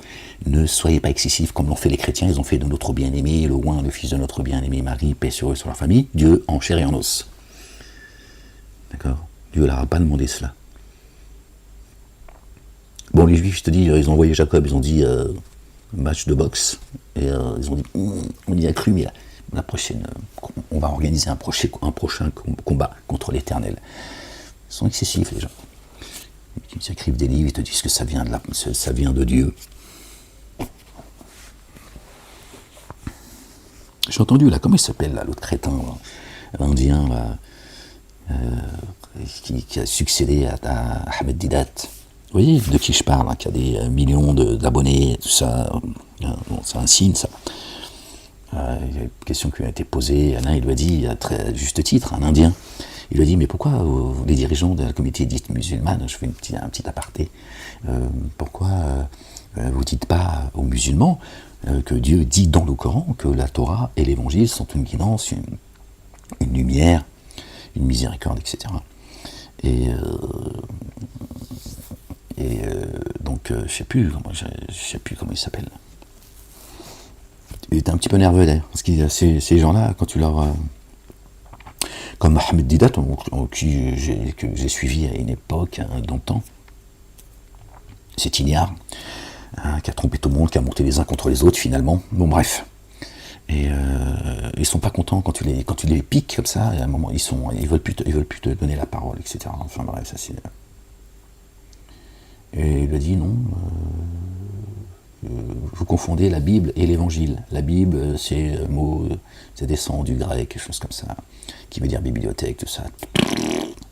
Ne soyez pas excessifs comme l'ont fait les chrétiens. Ils ont fait de notre bien-aimé, le oint, le fils de notre bien-aimé Marie, paix sur eux, sur leur famille, Dieu en chair et en os. D'accord? Dieu ne leur a pas demandé cela. Bon, les Juifs, je te dis, ils ont envoyé Jacob, ils ont dit match de boxe, et ils ont dit, on y a cru, mais la prochaine, on va organiser un prochain combat contre l'Éternel. Ils sont excessifs, les gens. Ils écrivent des livres, ils te disent que ça vient de Dieu. J'ai entendu, là, comment il s'appelle, là, l'autre crétin, là, l'Indien, là, qui a succédé à Ahmed Didat. Vous voyez de qui je parle, hein, qui a des millions d'abonnés, tout ça. Bon, c'est un signe, ça. Il y a une question qui lui a été posée. L'un, il lui a dit, à très juste titre, un Indien, il lui a dit, mais pourquoi les dirigeants de la communauté dite musulmane, je fais un petit aparté, pourquoi vous ne dites pas aux musulmans que Dieu dit dans le Coran que la Torah et l'Évangile sont une guidance, une lumière, une miséricorde, etc. Donc, je sais plus comment il s'appelle. Il était un petit peu nerveux d'ailleurs, parce que ces gens-là, quand comme Ahmed Didat, que j'ai suivi à une époque, dans le temps. C'est ignare, qui a trompé tout le monde, qui a monté les uns contre les autres finalement. Bon bref. Et ils sont pas contents quand tu les piques comme ça, et à un moment ils veulent plus te donner la parole, etc. Enfin bref, ça c'est. Et il a dit non, vous confondez la Bible et l'Évangile. La Bible, c'est un mot, ça descend du grec, quelque chose comme ça, qui veut dire bibliothèque, tout ça.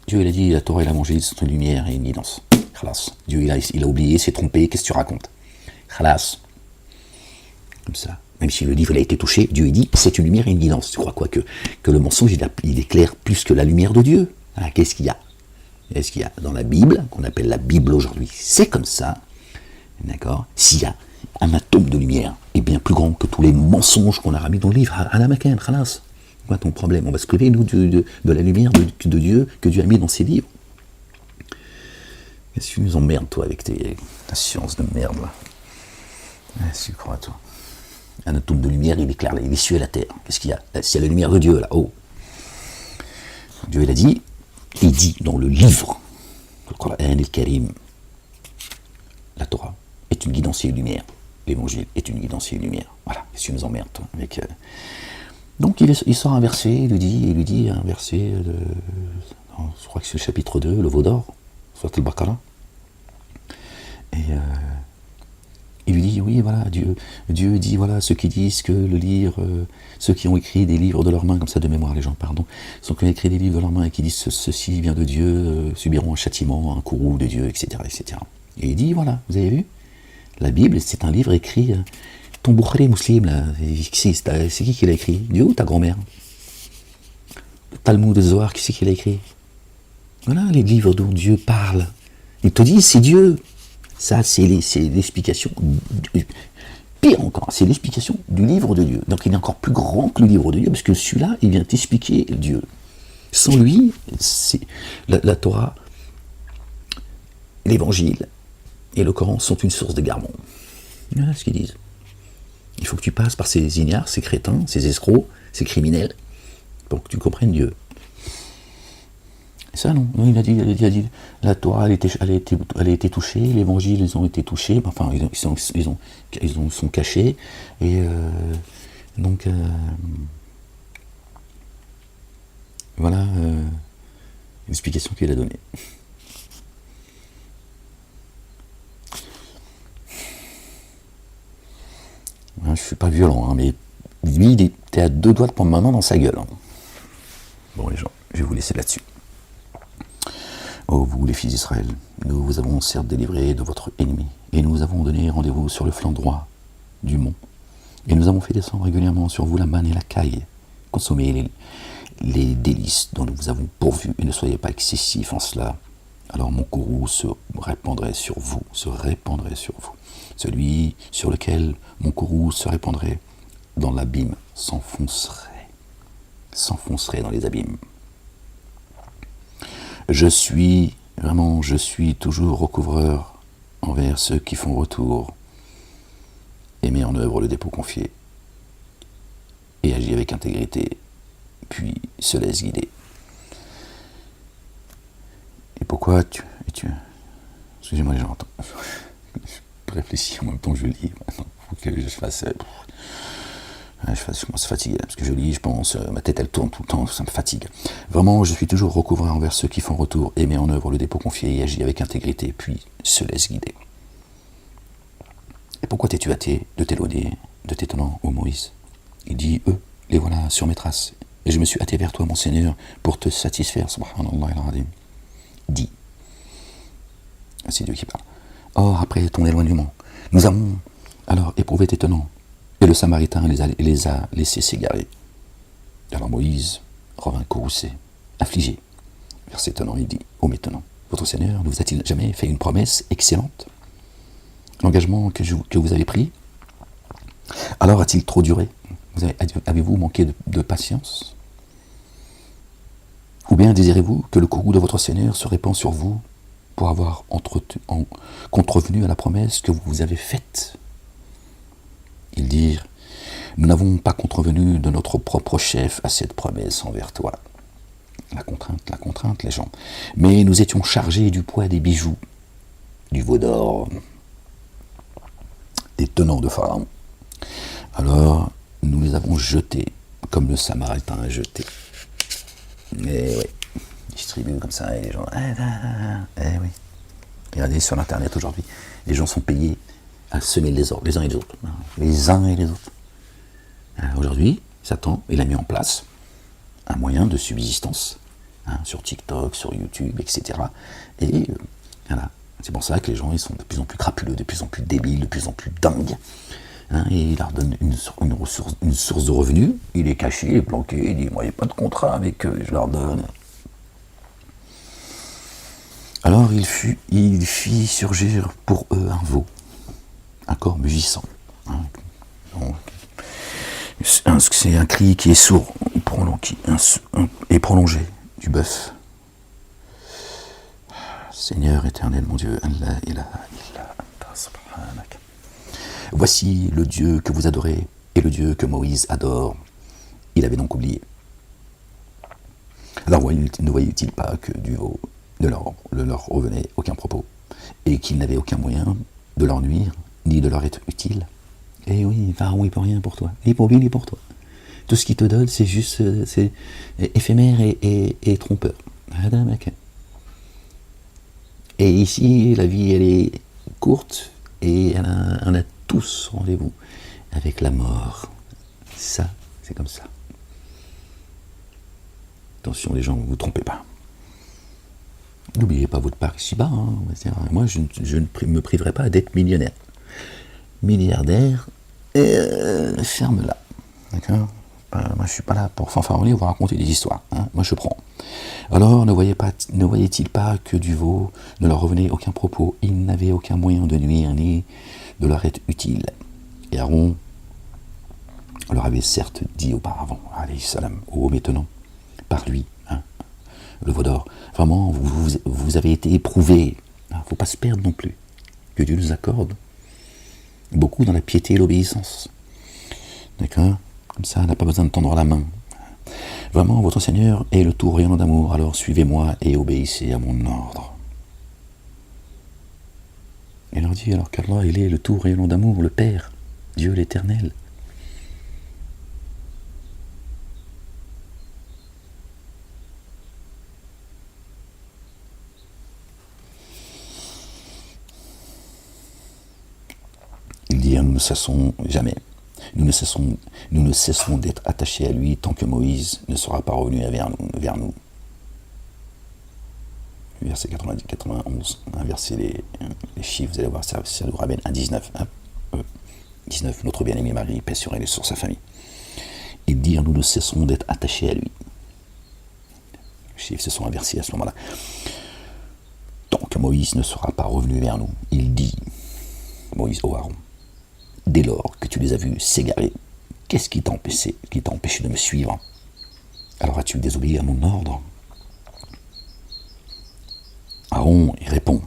Dieu, il a dit, la Torah et l'Évangile sont une lumière et une guidance. Khalas. Dieu, il a oublié, s'est trompé, qu'est-ce que tu racontes? Khalas. Comme ça. Même si le livre a été touché, Dieu il dit, c'est une lumière et une guidance. Tu crois quoi que le mensonge, il éclaire plus que la lumière de Dieu? Qu'est-ce qu'il y a? Qu'est-ce qu'il y a dans la Bible, qu'on appelle la Bible aujourd'hui? C'est comme ça. D'accord? S'il y a un atome de lumière est bien plus grand que tous les mensonges qu'on a ramenés dans le livre. Alamakan, khalas. Quoi ton problème? On va se priver, nous, de la lumière de Dieu que Dieu a mis dans ses livres. Qu'est-ce que tu nous emmerdes, toi, avec ta science de merde, là? Qu'est-ce que tu crois, toi? Un atome de lumière, il éclaire les cieux et la terre. Qu'est-ce qu'il y a? C'est la lumière de Dieu, là. Oh. Dieu, il dit dans le livre, le Coran el-Karim, la Torah est une guidance et une lumière. L'évangile est une guidance et une lumière. Voilà, qu'est-ce que tu nous emmerdes, toi, avec... Donc il sort un verset, il lui dit un verset, je crois que c'est le chapitre 2, le veau d'or, soit le Baqara. Et il lui dit, oui, voilà, Dieu dit, voilà, ceux qui disent que le livre, ceux qui ont écrit des livres de leurs mains, comme ça de mémoire, les gens, pardon, ceux qui ont écrit des livres de leurs mains et qui disent ceci vient de Dieu, subiront un châtiment, un courroux de Dieu, etc., etc. Et il dit, voilà, vous avez vu, la Bible, c'est un livre écrit... Ton Bukhari Muslim, là, c'est qui l'a écrit? Dieu ou ta grand-mère? Le Talmud de Zohar, qui c'est qui l'a écrit? Voilà les livres dont Dieu parle. Il te dit, c'est Dieu. Ça, c'est l'explication. Pire encore, c'est l'explication du livre de Dieu. Donc il est encore plus grand que le livre de Dieu, parce que celui-là, il vient t'expliquer Dieu. Sans lui, la Torah, l'Évangile et le Coran sont une source d'égarement. Voilà ce qu'ils disent. Il faut que tu passes par ces ignares, ces crétins, ces escrocs, ces criminels, pour que tu comprennes Dieu. Et ça, non. Il a dit, la Torah, elle a été touchée, l'Évangile, ils ont été touchés, enfin, ils sont cachés, et donc, voilà l'explication qu'il a donnée. Je ne suis pas violent, mais lui, il était à 2 doigts de prendre ma main dans sa gueule. Bon, les gens, je vais vous laisser là-dessus. Oh, vous, les fils d'Israël, nous vous avons certes délivré de votre ennemi, et nous vous avons donné rendez-vous sur le flanc droit du mont, et nous avons fait descendre régulièrement sur vous la manne et la caille. Consommez les délices dont nous vous avons pourvu, et ne soyez pas excessifs en cela. Alors mon courroux se répandrait sur vous. Celui sur lequel mon courroux se répandrait dans l'abîme s'enfoncerait dans les abîmes. Je suis toujours recouvreur envers ceux qui font retour et met en œuvre le dépôt confié et agit avec intégrité, puis se laisse guider. Et pourquoi excusez-moi les gens, attends. Je réfléchis en même temps que je lis. Il faut que je fasse... je commence à fatiguer, parce que je lis, je pense, ma tête elle tourne tout le temps, ça me fatigue. Vraiment, je suis toujours recouvreur envers ceux qui font retour et met en œuvre le dépôt confié et agit avec intégrité, puis se laisse guider. Et pourquoi t'es-tu hâté de t'éloigner de tes tenants, ô Moïse? Il dit, eux, les voilà sur mes traces, et je me suis hâté vers toi, mon Seigneur, pour te satisfaire, subhanallah al-azim. Dis, c'est Dieu qui parle. Or, après ton éloignement, nous avons alors éprouvé tes tenants, et le Samaritain les a laissés s'égarer. Alors Moïse revint courroucé, affligé. Vers ses tenants, il dit, ô mes tenants, votre Seigneur ne vous a-t-il jamais fait une promesse excellente? L'engagement que vous avez pris, alors a-t-il trop duré? Avez-vous manqué de patience? Ou bien désirez-vous que le courroux de votre Seigneur se répand sur vous pour avoir contrevenu à la promesse que vous avez faite? Ils dirent, nous n'avons pas contrevenu de notre propre chef à cette promesse envers toi. La contrainte, les gens. Mais nous étions chargés du poids des bijoux, du veau d'or, des tenants de Pharaon. Alors, nous les avons jetés, comme le Samaritain a jeté. Et oui, distribués comme ça, et les gens... Eh oui. Regardez sur Internet aujourd'hui, les gens sont payés à semer le désordre, les uns et les autres. Les uns et les autres. Aujourd'hui, Satan, il a mis en place un moyen de subsistance, sur TikTok, sur YouTube, etc. Et voilà, c'est pour ça que les gens ils sont de plus en plus crapuleux, de plus en plus débiles, de plus en plus dingues. Et il leur donne une source de revenus, il est caché, il est planqué, il dit, moi, il n'y a pas de contrat avec eux, je leur donne. Alors il fit surgir pour eux un veau, un corps mugissant. C'est un cri qui est sourd et prolongé du bœuf. Seigneur éternel, mon Dieu, voici le Dieu que vous adorez et le Dieu que Moïse adore. Il avait donc oublié. Alors ne voyait-il pas que du veau ne leur revenait aucun propos, et qu'il n'avait aucun moyen de leur nuire, ni de leur être utile? Eh oui, Pharaon, il peut rien pour toi. Ni pour lui, ni pour toi. Tout ce qu'il te donne, c'est juste c'est éphémère et trompeur. Et ici, la vie, elle est courte, et on a tous rendez-vous avec la mort. Ça, c'est comme ça. Attention, les gens, ne vous trompez pas. N'oubliez pas votre part ici-bas. Moi, je ne me priverai pas d'être millionnaire. Milliardaire, ferme-la. D'accord ? Moi, je ne suis pas là pour fanfaronner ou vous raconter des histoires. Moi, je prends. Alors, ne voyait-il pas que du veau ne leur revenait aucun propos? Il n'avait aucun moyen de nuire ni de leur être utile. Et Aaron leur avait certes dit auparavant, alayhi salam, ô maintenant, par lui, le veau d'or, vraiment, vous avez été éprouvés. Il ne faut pas se perdre non plus. Que Dieu nous accorde beaucoup dans la piété et l'obéissance. D'accord ? Comme ça, on n'a pas besoin de tendre la main. Vraiment, votre Seigneur est le tout rayonnant d'amour, alors suivez-moi et obéissez à mon ordre. Et leur dit alors qu'Allah, il est le tout rayonnant d'amour, le Père, Dieu l'Éternel. Il dit, nous ne cessons jamais. Nous ne cesserons d'être attachés à lui tant que Moïse ne sera pas revenu vers nous. Verset 90, 91, inversez les chiffres, vous allez voir, ça nous ramène à 19. 19, notre bien-aimé Marie, paix sur elle et sur sa famille. Et dire, nous ne cesserons d'être attachés à lui. Les chiffres se sont inversés à ce moment-là. Tant que Moïse ne sera pas revenu vers nous, il dit, Moïse au Aaron, dès lors que tu les as vus s'égarer, qu'est-ce qui t'a empêché de me suivre? Alors as-tu désobéi à mon ordre? Aaron y répond.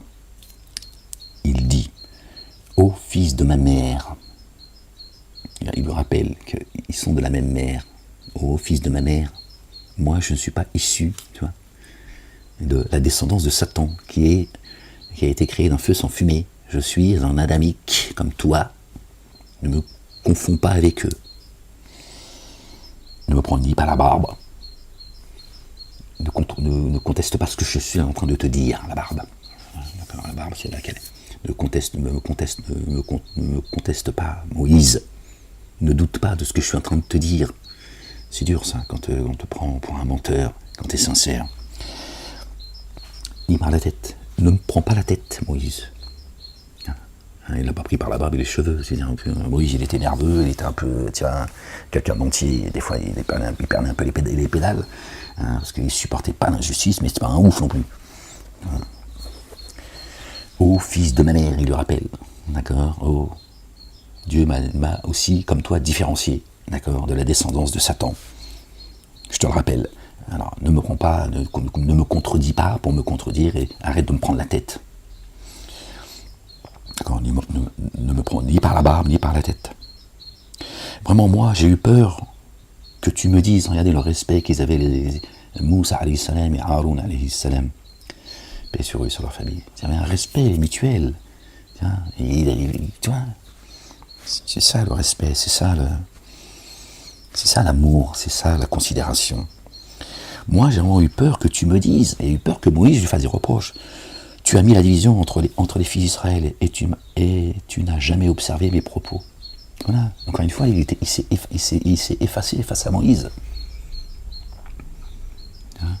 Il dit, ô fils de ma mère. Il lui rappelle qu'ils sont de la même mère. Ô fils de ma mère, moi je ne suis pas issu, tu vois, de la descendance de Satan qui a été créé d'un feu sans fumée. Je suis un adamique comme toi. Ne me confonds pas avec eux. Ne me prends ni par la barbe. Ne conteste pas ce que je suis en train de te dire, la barbe. La barbe, c'est laquelle? Ne me conteste pas, Moïse. Ne doute pas de ce que je suis en train de te dire. C'est dur ça, quand on te prend pour un menteur, quand tu es sincère. Ni par la tête. Ne me prends pas la tête, Moïse. Il l'a pas pris par la barbe et les cheveux. Moïse, il était nerveux, il était un peu, quelqu'un d'entier. Des fois, il perdait un peu les pédales, parce qu'il ne supportait pas l'injustice, mais c'est pas un ouf non plus. Ô fils de ma mère, il lui rappelle, d'accord. Oh, Dieu m'a aussi, comme toi, différencié, d'accord, de la descendance de Satan. Je te le rappelle. Alors, ne me prends pas, ne me contredis pas pour me contredire et arrête de me prendre la tête. D'accord, ne me prends ni par la barbe, ni par la tête. Vraiment, moi, j'ai eu peur que tu me dises, regardez le respect qu'ils avaient Moussa alayhi salam et Haroun alayhi salam, paix sur eux, sur leur famille. Il y avait un respect mutuel. Tu vois, c'est ça le respect, c'est ça l'amour, c'est ça la considération. Moi, j'ai vraiment eu peur que tu me dises, et eu peur que Moïse lui fasse des reproches. Tu as mis la division entre les fils d'Israël et tu n'as jamais observé mes propos. Voilà. Encore une fois, il s'est effacé face à Moïse. Hein?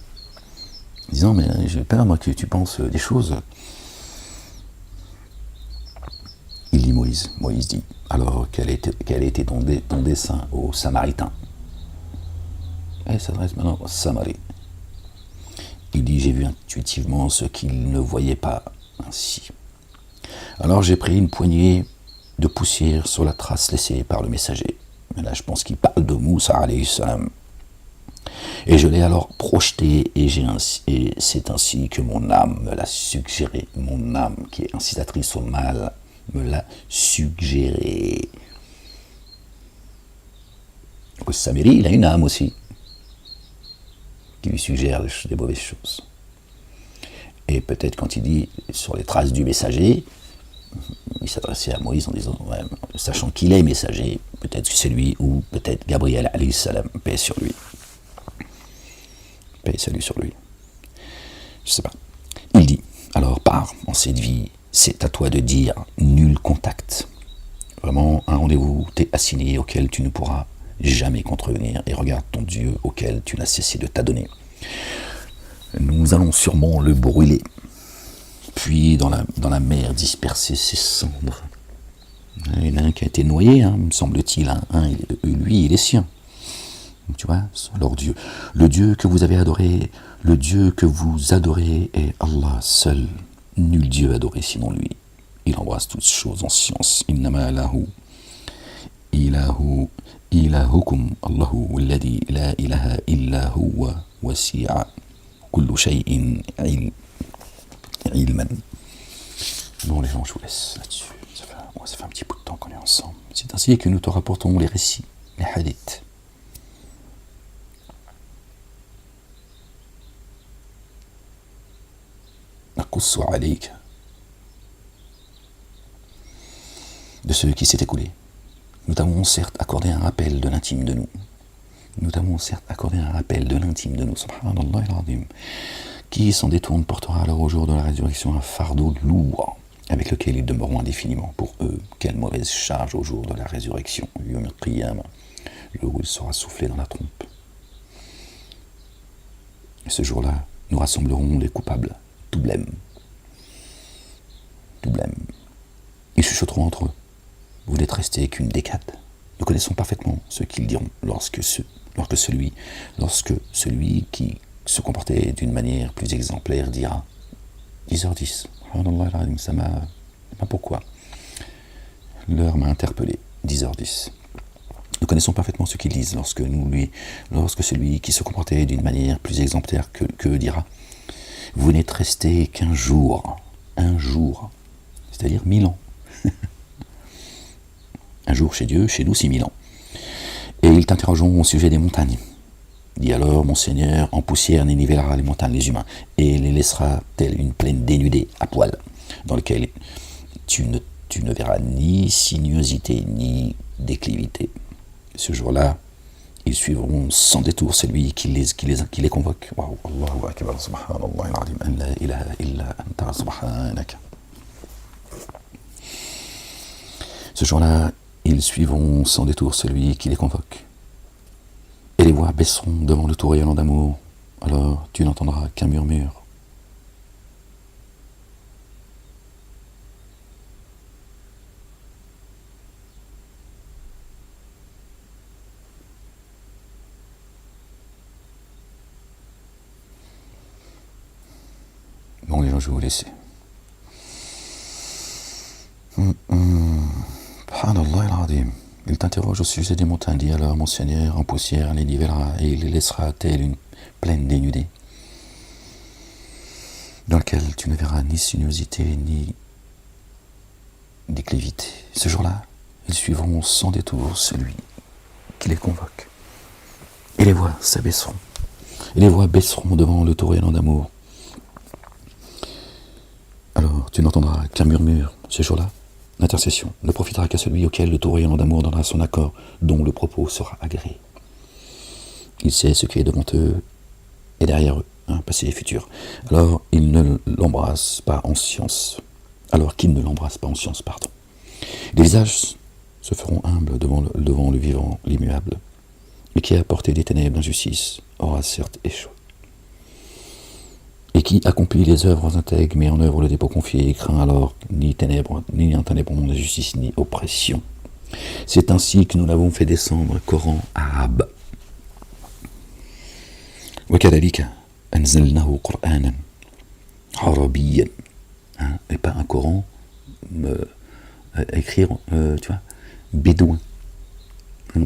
Disant, mais j'ai peur, moi, que tu penses des choses. Il dit Moïse dit, alors quel était ton dessein aux Samaritains? Elle s'adresse maintenant aux Samaris. Il dit, j'ai vu intuitivement ce qu'ils ne voyaient pas ainsi. Alors j'ai pris une poignée de poussière sur la trace laissée par le messager. Mais là, je pense qu'il parle de Moussa alayhi salam. Et je l'ai alors projeté, et c'est ainsi que mon âme me l'a suggéré. Mon âme, qui est incitatrice au mal, me l'a suggéré. Le Samiri, il a une âme aussi, qui lui suggère des mauvaises choses. Et peut-être quand il dit sur les traces du messager, il s'adressait à Moïse en disant, ouais, sachant qu'il est messager, peut-être que c'est lui, ou peut-être Gabriel alayhi salam, paix sur lui. Paix et salut sur lui. Je sais pas. Il dit, alors pars en cette vie, c'est à toi de dire nul contact. Vraiment un rendez-vous t'est assigné auquel tu ne pourras jamais contrevenir, et regarde ton Dieu auquel tu n'as cessé de t'adonner. Nous allons sûrement le brûler, puis dans la mer disperser ses cendres. Il y en a un qui a été noyé, me semble-t-il, lui il est sien. Tu vois, leur Dieu. Le Dieu que vous avez adoré, le Dieu que vous adorez est Allah seul. Nul Dieu adoré sinon lui. Il embrasse toutes choses en science. Innama lahu ilahukum Allahu alladhi la ilaha illa huwa wasi'a kullu shay'in ilman. Bon les gens, je vous laisse là-dessus. Ça fait un petit bout de temps qu'on est ensemble. C'est ainsi que nous te rapportons les récits, les hadiths. De ce qui s'est écoulé. Nous t'avons certes accordé un rappel de l'intime de nous. Subhanallah al-Azim. Qui s'en détourne portera alors au jour de la résurrection un fardeau lourd, avec lequel ils demeureront indéfiniment. Pour eux, quelle mauvaise charge au jour de la résurrection. Yom al-Qiyam, le jour où il sera soufflé dans la trompe. Et ce jour-là, nous rassemblerons les coupables, tout blême. Ils chuchoteront entre eux. Vous n'êtes restés qu'une décade. Nous connaissons parfaitement ce qu'ils diront lorsque celui qui se comportait d'une manière plus exemplaire dira 10h10. Ça m'a pourquoi. L'heure m'a interpellé. 10h10. Nous connaissons parfaitement ce qu'ils disent lorsque celui qui se comportait d'une manière plus exemplaire que dira vous n'êtes restés qu'un jour. Un jour. C'est-à-dire 1000 ans. Un jour chez Dieu, chez nous 6000 ans. Et ils t'interrogeront au sujet des montagnes. Dis alors, mon Seigneur, en poussière nivellera les montagnes, les humains, et les laissera telle une plaine dénudée, à poil, dans laquelle tu ne verras ni sinuosité, ni déclivité. Ce jour-là, ils suivront sans détour celui qui les convoque. Waouh, Allahu akbar, subhanallah al-azim, an la ilaha illa anta subhanak. Ce jour-là, ils suivront sans détour celui qui les convoque. Et les voix baisseront devant le tout rayonnant d'amour. Alors tu n'entendras qu'un murmure. Bon les gens, je vais vous laisser. Subhanallah al-Azim. Il t'interroge au sujet des montagnes. Dis alors, mon Seigneur, en poussière les nivellera et il les laissera telle une plaine dénudée, dans laquelle tu ne verras ni sinuosité ni déclivité. Ce jour-là, ils suivront sans détour celui qui les convoque. Et les voix s'abaisseront. et les voix baisseront devant le torrent d'amour. Alors tu n'entendras qu'un murmure ce jour-là. L'intercession ne profitera qu'à celui auquel le torrent d'amour donnera son accord, dont le propos sera agréé. Il sait ce qui est devant eux et derrière eux, passé et futur. Alors il ne l'embrasse pas en science. Alors qu'il ne l'embrasse pas en science, pardon. Les visages se feront humbles devant le vivant, l'immuable, et qui a porté des ténèbres d'injustice aura certes échoué. Et qui accomplit les œuvres intègres, met en œuvre le dépôt confié, et craint alors ni ténèbres, ni un ténébrement d'injustice, ni oppression. C'est ainsi que nous l'avons fait descendre, Coran arabe. وكذلك أنزلناه قرآنا عربيا, et pas un Coran écrire, tu vois, bédouin.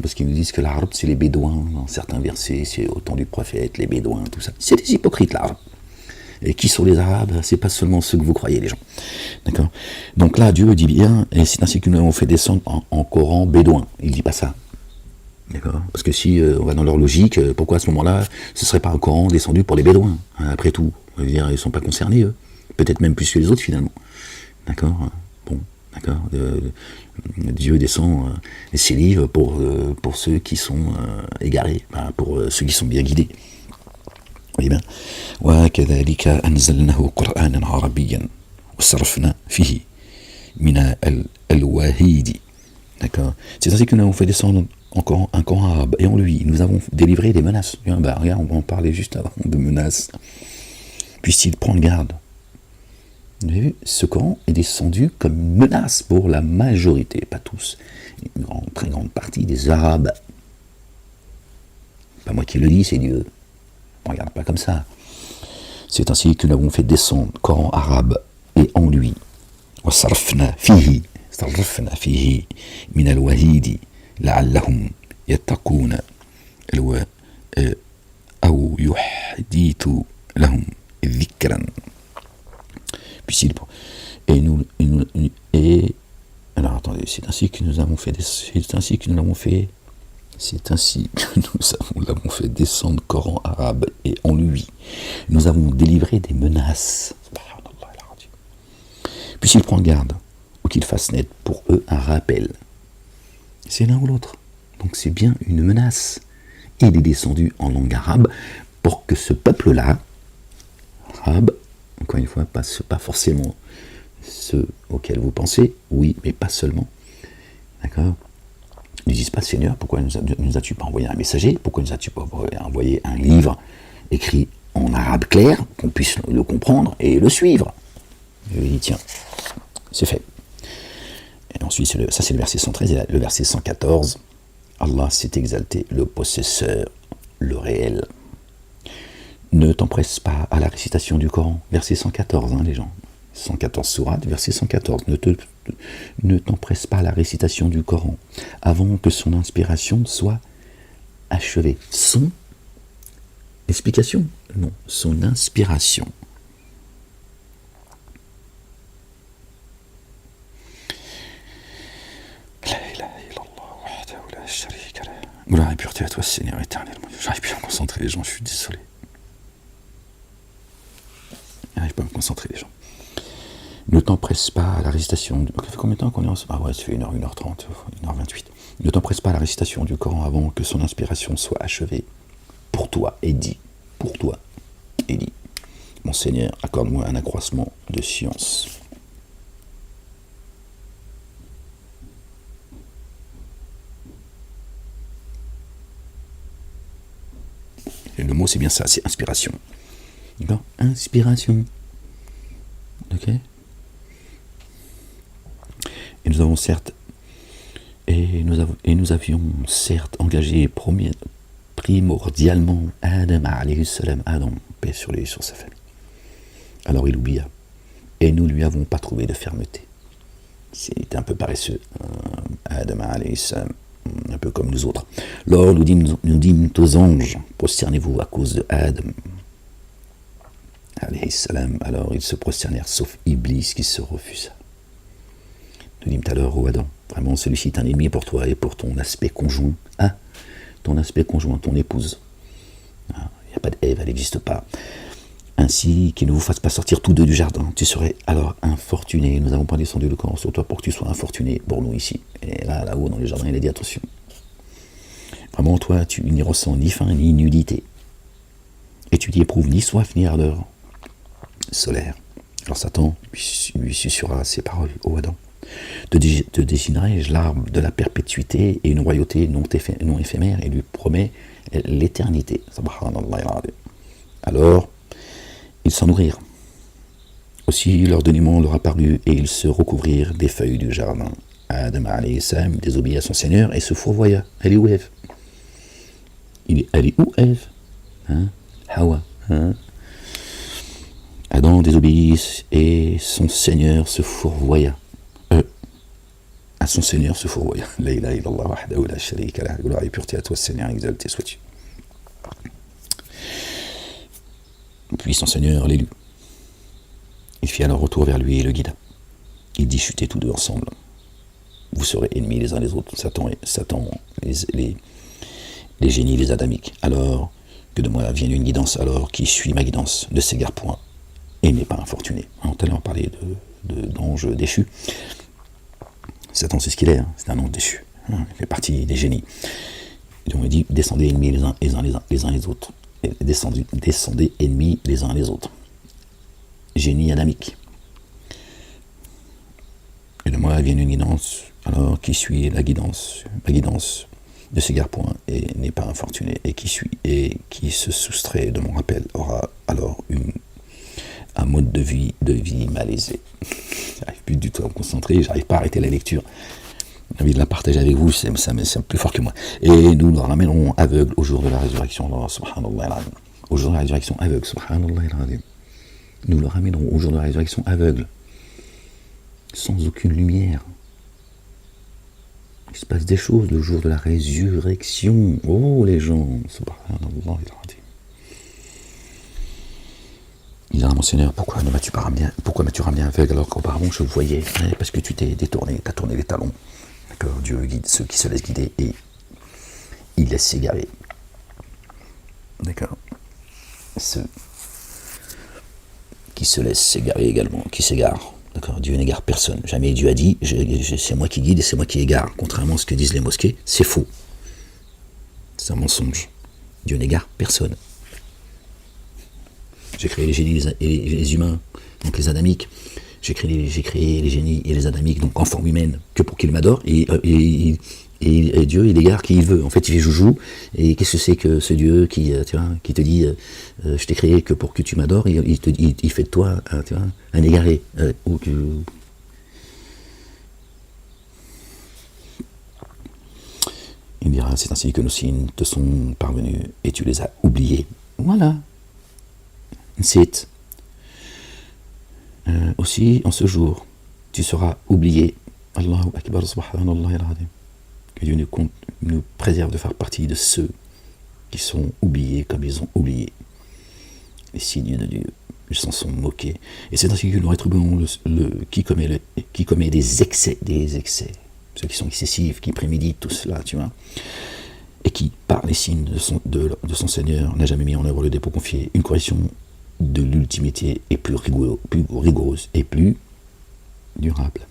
Parce qu'ils nous disent que l'arabe c'est les bédouins, dans certains versets, c'est au temps du prophète, les bédouins, tout ça. C'est des hypocrites l'arabe. Et qui sont les arabes? C'est pas seulement ceux que vous croyez, les gens. D'accord? Donc là, Dieu dit bien, et c'est ainsi que nous avons fait descendre en Coran bédouin. Il dit pas ça. D'accord? Parce que si on va dans leur logique, pourquoi à ce moment-là, ce serait pas un Coran descendu pour les bédouins? Après tout, on va dire, ils sont pas concernés, eux. Peut-être même plus que les autres, finalement. D'accord? Bon, d'accord. Dieu descend ses livres pour ceux qui sont égarés, pour ceux qui sont bien guidés. Vous voyez bien? وكذلك أنزلناه قرآنا عربيا وصرفنا فيه من الوهيد. D'accord. C'est ainsi que nous avons fait descendre encore un Coran arabe, et en lui, nous avons délivré des menaces. Regarde, on va en parler juste avant de menaces. Puisse-t-il prendre garde? Vous avez vu, ce Coran est descendu comme une menace pour la majorité, pas tous, une très grande partie des Arabes. Pas moi qui le dis, c'est Dieu. On ne regarde pas comme ça. C'est ainsi que nous avons fait descendre Coran arabe, et en lui, وصرفنا فيه من الوهيد لعلهم يتقون أو يحدث لهم ذكرا. Alors attendez, c'est ainsi que nous l'avons fait descendre Coran arabe, et en lui nous avons délivré des menaces. Puisse-t-il prendre garde, ou qu'il fasse naître pour eux un rappel. C'est l'un ou l'autre. Donc c'est bien une menace. Il est descendu en langue arabe pour que ce peuple-là, arabe, encore une fois, pas forcément ceux auxquels vous pensez, oui, mais pas seulement. D'accord? Ils ne disent pas, Seigneur, pourquoi nous as-tu pas envoyé un messager? Pourquoi nous as-tu pas envoyé un livre écrit en arabe clair, qu'on puisse le comprendre et le suivre? Je lui dis, tiens, c'est fait. Et ensuite, ça c'est le verset 113, et le verset 114, Allah s'est exalté, le possesseur, le réel. Ne t'empresse pas à la récitation du Coran, verset 114, les gens. 114 sourates, verset 114. Ne t'empresse pas à la récitation du Coran avant que son inspiration soit achevée. Son explication? Non, son inspiration. Gloire et pureté à toi, Seigneur éternel. J'arrive plus à me concentrer, les gens, je suis désolé. J'arrive pas à me concentrer, les gens. Ne t'empresse pas à la récitation. Ça fait combien de temps qu'on est ensemble? Ah ouais, ça fait 1h, 1h30, 1h28. Ne t'empresse pas à la récitation du Coran avant que son inspiration soit achevée. Pour toi, et dit. Pour toi, et dit. Mon Seigneur, accorde-moi un accroissement de science. Et le mot, c'est bien ça, c'est inspiration. D'accord? Inspiration. Ok? Et nous avons certes, nous avions certes engagé primordialement Adam alayhi salam, Adam, paix sur lui et sur sa famille. Alors il oublia, et nous lui avons pas trouvé de fermeté. C'était un peu paresseux, Adam alayhi salam, un peu comme nous autres. Alors nous dîmes aux anges, prosternez-vous à cause de Adam alayhi salam. Alors ils se prosternèrent, sauf Iblis qui se refusa. Nous dîmes alors, ô Adam, vraiment celui-ci est un ennemi pour toi et pour ton aspect conjoint, ton aspect conjoint, ton épouse. Il n'y a pas de Ève, elle n'existe pas. Ainsi qu'il ne vous fasse pas sortir tous deux du jardin, tu serais alors infortuné. Nous n'avons pas descendu le Coran sur toi pour que tu sois infortuné pour nous ici. Et là-haut, dans le jardin, il a dit attention. Vraiment, toi, tu n'y ressens ni faim ni nudité. Et tu n'y éprouves ni soif ni ardeur solaire. Alors Satan lui susurra ces paroles au Adam. Te désignerai-je l'arbre de la perpétuité et une royauté non éphémère, et lui promet l'éternité. Alors, ils s'en nourrirent. Aussi, leur dénuement leur apparut, et ils se recouvrirent des feuilles du jardin. Adam alayhi salam désobéit à son Seigneur et se fourvoya. Elle est où Ève? Elle est où Ève? Hawa. Adam désobéit et son Seigneur se fourvoya. À son Seigneur se fourvoya. La ilaha illallah wahdahu la sharika lah. Gloire et pureté à toi, Seigneur, exalté sois-tu. Puis son Seigneur l'élut. Il fit alors retour vers lui et le guida. Il dit chutez tous deux ensemble. Vous serez ennemis les uns des autres, Satan, les génies, les adamiques. Alors que de moi vienne une guidance, alors qui suit ma guidance, ne s'égare point et n'est pas infortuné. On a parlé d'ange déchu. Satan, c'est ce qu'il est, c'est un ange déchu. Il fait partie des génies. Et donc il dit descendez ennemis les uns les autres. Descendez ennemis les uns les autres. Génie adamique. Et de moi vienne une guidance, alors qui suit ma guidance, ne s'égare point et n'est pas infortuné, et qui suit et qui se soustrait de mon rappel aura alors un mode de vie malaisé. J'arrive plus du tout à me concentrer, j'arrive pas à arrêter la lecture. J'ai envie de la partager avec vous, c'est plus fort que moi. Et nous le ramènerons aveugle au jour de la résurrection. Subhanallah. Au jour de la résurrection aveugle. Subhanallah. Nous le ramènerons au jour de la résurrection aveugle. Sans aucune lumière. Il se passe des choses le jour de la résurrection. Oh les gens. Subhanallah. Il dit à mon Seigneur, pourquoi m'as-tu ramené aveugle alors qu'auparavant je le voyais? Parce que tu t'es détourné, tu as tourné les talons. D'accord, Dieu guide ceux qui se laissent guider et il laisse s'égarer. D'accord. Ceux qui se laissent s'égarer également, qui s'égarent. D'accord, Dieu n'égare personne. Jamais Dieu a dit c'est moi qui guide et c'est moi qui égare. Contrairement à ce que disent les mosquées, c'est faux. C'est un mensonge. Dieu n'égare personne. J'ai créé les génies et les humains, donc les adamiques. J'ai créé les génies et les adamiques, donc en forme humaine, que pour qu'ils m'adorent. Et Dieu, il égare qui il veut. En fait, il fait joujou. Et qu'est-ce que c'est que ce Dieu qui te dit je t'ai créé que pour que tu m'adores, il fait de toi un égaré. Il dira c'est ainsi que nos signes te sont parvenus et tu les as oubliés. Voilà. C'est aussi en ce jour, tu seras oublié. Allahu Akbar, subhanallah al-azim. Que Dieu nous préserve de faire partie de ceux qui sont oubliés comme ils ont oublié les signes de Dieu. Ils s'en sont moqués. Et c'est ainsi que nous rétribuons qui commet des excès, ceux qui sont excessifs, qui préméditent tout cela, tu vois, et qui, par les signes de son Seigneur, n'a jamais mis en œuvre le dépôt confié. Une correction de l'ultimité est plus rigoureuse et plus durable.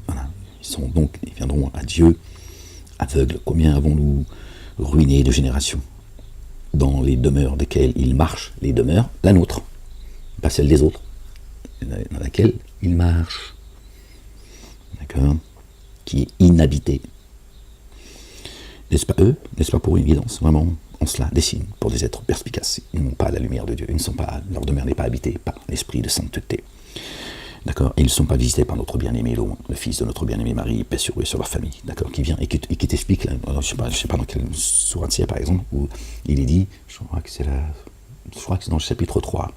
Voilà. Ils viendront à Dieu aveugles. Combien avons-nous ruiné de générations dans les demeures desquelles ils marchent, les demeures, la nôtre, pas celle des autres, dans laquelle ils marchent, d'accord, qui est inhabitée. N'est-ce pas eux? N'est-ce pas pour une évidence? Vraiment, on cela dessine pour des êtres perspicaces. Ils n'ont pas la lumière de Dieu. Leur demeure n'est pas habitée par l'esprit de sainteté. D'accord? Et ils ne sont pas visités par notre bien-aimé, le fils de notre bien-aimé Marie, paix sur eux et sur leur famille. D'accord? Qui vient et qui t'explique, là, je sais pas dans quelle sourate c'est par exemple, où il est dit, je crois que c'est dans le chapitre 3.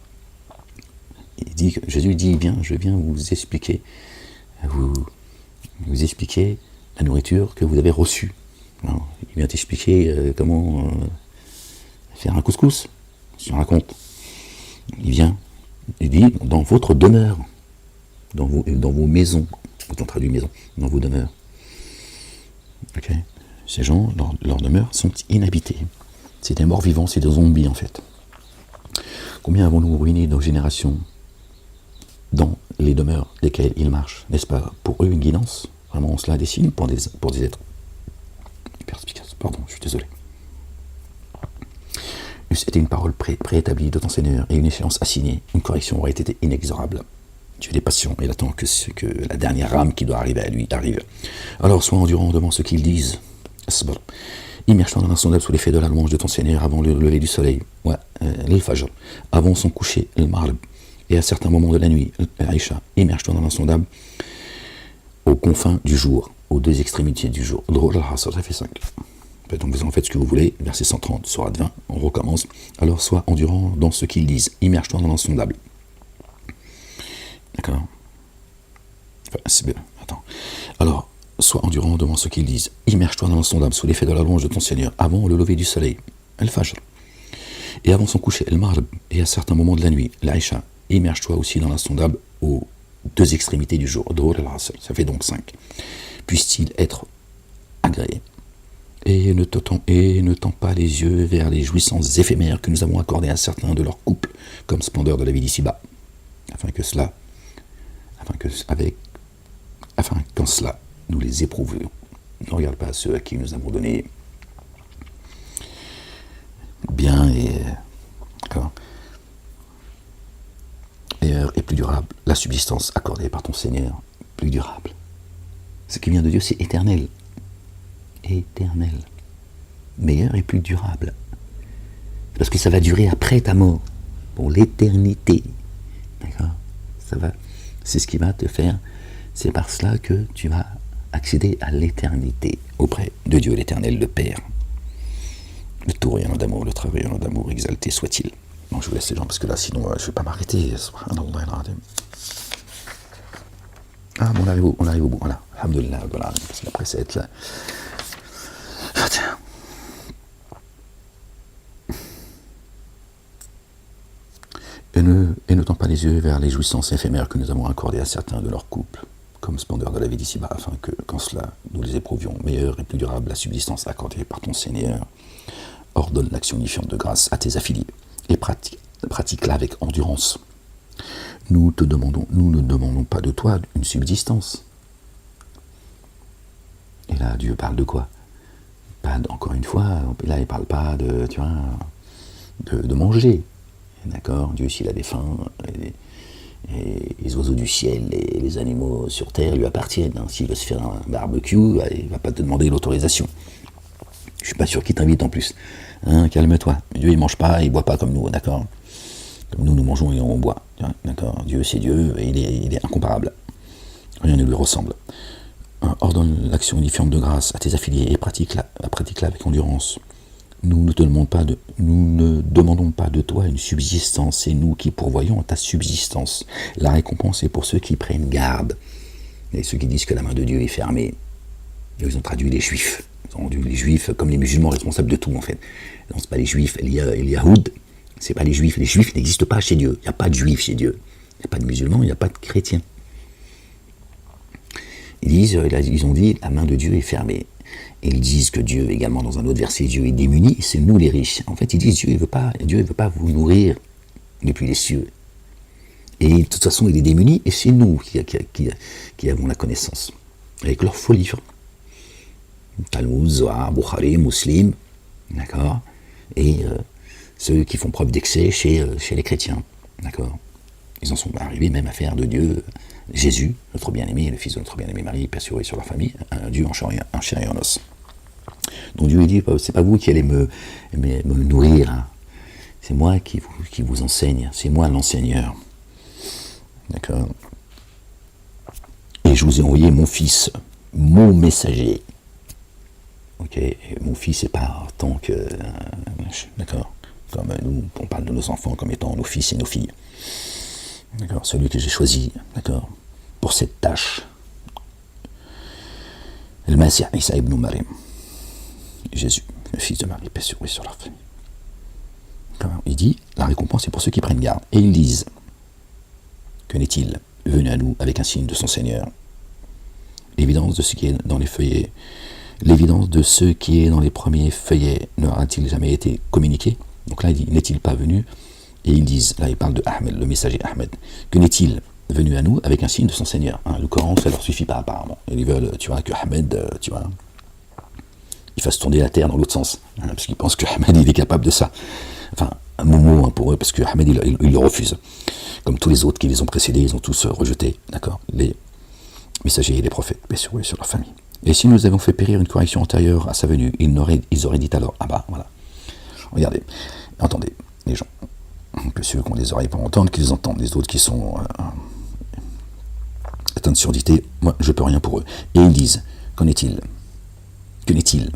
Jésus dit, je viens vous expliquer, vous expliquer la nourriture que vous avez reçue. Alors, il vient t'expliquer comment faire un couscous, si on raconte. Il dit, dans votre demeure, dans vos maisons, quand on traduit maison, dans vos demeures. Ok. Ces gens, leurs demeures sont inhabitées. C'est des morts vivants, c'est des zombies en fait. Combien avons-nous ruiné nos générations dans les demeures desquelles ils marchent? N'est-ce pas pour eux une guidance? Vraiment, cela dessine pour des êtres perspicaces. Pardon, je suis désolé. C'était une parole préétablie de ton Seigneur et une échéance assignée. Une correction aurait été inexorable. Dieu est patient, il attend que la dernière rame qui doit arriver à lui arrive. Alors, sois endurant devant ce qu'ils disent. Immerge-toi dans l'insondable sous l'effet de la louange de ton Seigneur avant le lever du soleil. Ouais, l'Al-Fajr, avant son coucher, le Maghrib, et à certains moments de la nuit, l'Aïcha. Immerge-toi dans l'insondable aux confins du jour, aux deux extrémités du jour. Drôle, ça fait 5. Donc vous en faites ce que vous voulez, verset 130, sourate 20, on recommence. Alors sois endurant dans ce qu'ils disent, immerge-toi dans l'insondable. D'accord. Enfin, c'est bien, attends. Alors, sois endurant devant ce qu'ils disent, immerge-toi dans l'insondable sous l'effet de la louange de ton Seigneur, avant le lever du soleil, Al-Fajr, et avant son coucher, Al-Maghrib, et à certains moments de la nuit, l'Aïcha. Immerge-toi aussi dans l'insondable aux deux extrémités du jour, Dhuhr al-Asr, ça fait donc 5. Puisse-t-il être agréé. Et ne tends pas les yeux vers les jouissances éphémères que nous avons accordées à certains de leurs couples, comme splendeur de la vie d'ici-bas, afin qu'en cela, nous les éprouvions. Ne regarde pas ceux à qui nous avons donné bien meilleur et plus durable la subsistance accordée par ton Seigneur, plus durable. Ce qui vient de Dieu, c'est éternel. Éternel. Meilleur et plus durable. Parce que ça va durer après ta mort, pour l'éternité. D'accord? C'est ce qui va te faire, c'est par cela que tu vas accéder à l'éternité auprès de Dieu l'éternel, le Père. Le tout rayonnant d'amour, le très rayonnant d'amour, exalté soit-il. Non, je vous laisse les gens parce que là, sinon, je ne vais pas m'arrêter. Ah, bon, on arrive au bout. Voilà. Alhamdulillah, voilà. Parce qu'après, ça va être là. Ah, tiens. Et ne tends pas les yeux vers les jouissances éphémères que nous avons accordées à certains de leurs couples, comme splendeur de la vie d'ici-bas, afin qu'en cela, nous les éprouvions meilleure et plus durable la subsistance accordée par ton Seigneur. Ordonne l'action unifiante de grâce à tes affiliés et pratique-la avec endurance. Nous ne demandons pas de toi une subsistance. Et là, Dieu parle de quoi? Encore une fois, là, il ne parle pas de manger. D'accord? Dieu, s'il avait faim, les oiseaux du ciel et les animaux sur terre lui appartiennent. Hein. S'il veut se faire un barbecue, il ne va pas te demander l'autorisation. Je ne suis pas sûr qu'il t'invite en plus. Hein, calme-toi. Dieu, il ne mange pas, il ne boit pas comme nous, d'accord? Comme nous mangeons et on boit. D'accord? Dieu, c'est Dieu, et il est incomparable. Rien ne lui ressemble. Ordonne l'action unifiante de grâce à tes affiliés et pratique-la avec endurance. Nous ne demandons pas de toi une subsistance, c'est nous qui pourvoyons à ta subsistance. La récompense est pour ceux qui prennent garde. Et ceux qui disent que la main de Dieu est fermée. Ils ont traduit les Juifs. Ils ont rendu les Juifs comme les musulmans responsables de tout, en fait. Non, c'est pas les Juifs, les Yahoud, c'est pas les Juifs. Les Juifs n'existent pas chez Dieu. Il n'y a pas de Juifs chez Dieu. Il n'y a pas de musulmans, il n'y a pas de chrétiens. Ils ont dit, la main de Dieu est fermée. Et ils disent que Dieu, également dans un autre verset, Dieu est démuni, c'est nous les riches. En fait, ils disent, Dieu ne veut pas vous nourrir depuis les cieux. Et de toute façon, il est démuni, et c'est nous qui avons la connaissance. Avec leurs faux livres. Talmud, Zohar, Bukhari, Muslim, d'accord? Et ceux qui font preuve d'excès chez les chrétiens, d'accord? Ils en sont arrivés même à faire de Dieu Jésus, notre bien-aimé, le fils de notre bien-aimé Marie, Père sur leur famille, un Dieu en chair et en os. Donc Dieu dit, c'est pas vous qui allez me nourrir, hein. C'est moi qui vous enseigne, c'est moi l'enseigneur. D'accord? Et je vous ai envoyé mon fils, mon messager. Ok, et mon fils, c'est pas en tant que... d'accord? Comme nous, on parle de nos enfants comme étant nos fils et nos filles. D'accord, celui que j'ai choisi, d'accord, pour cette tâche. Le Messie Isa ibn Maryam. Jésus, le fils de Marie, paix sur leur famille. Il dit, la récompense est pour ceux qui prennent garde. Et ils disent, que n'est-il venu à nous avec un signe de son Seigneur? L'évidence de ce qui est dans les feuillets, l'évidence de ce qui est dans les premiers feuillets n'aura-t-il jamais été communiqué? Donc là, il dit, n'est-il pas venu? Et ils disent, là ils parlent de Ahmed, le messager Ahmed, que n'est-il venu à nous avec un signe de son Seigneur, hein, le Coran ça leur suffit pas apparemment, et ils veulent, tu vois, que Ahmed, tu vois, il fasse tourner la terre dans l'autre sens, hein, parce qu'ils pensent que Ahmed il est capable de ça, enfin un momo hein, pour eux, parce que Ahmed il le refuse, comme tous les autres qui les ont précédés, ils ont tous rejeté, d'accord, les messagers et les prophètes, bien sûr, oui, sur leur famille. Et si nous avons fait périr une correction antérieure à sa venue, ils auraient dit alors, ah bah voilà, regardez, entendez, les gens, que ceux qui ont des oreilles pour entendre, qu'ils entendent, les autres qui sont atteints de surdité, moi je peux rien pour eux. Et ils disent, qu'en est-il? Que n'est-il?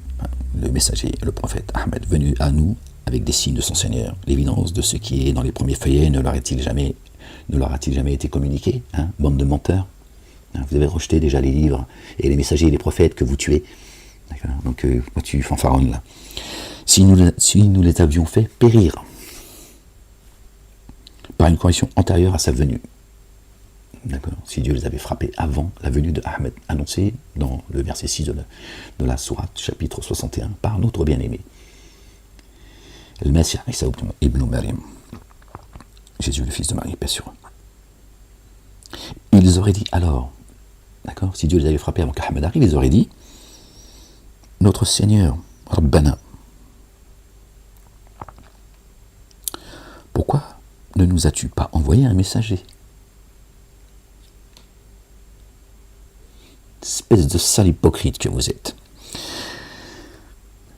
Le messager, le prophète Ahmed, venu à nous avec des signes de son Seigneur, l'évidence de ce qui est dans les premiers feuillets ne leur a-t-il jamais été communiqué, hein, bande de menteurs? Vous avez rejeté déjà les livres et les messagers et les prophètes que vous tuez. D'accord, donc tu fanfaronnes là. Si nous les avions fait périr par une correction antérieure à sa venue, d'accord, si Dieu les avait frappés avant la venue de Ahmed, annoncée dans le verset 6 de la sourate, chapitre 61, par notre bien-aimé, le Messie Isa ibn Maryam, Jésus le fils de Marie, paix sur eux. Ils auraient dit alors, d'accord, si Dieu les avait frappés avant qu'Ahmed arrive, ils auraient dit, notre Seigneur, Rabbana, pourquoi ne nous as-tu pas envoyé un messager? Espèce de sale hypocrite que vous êtes.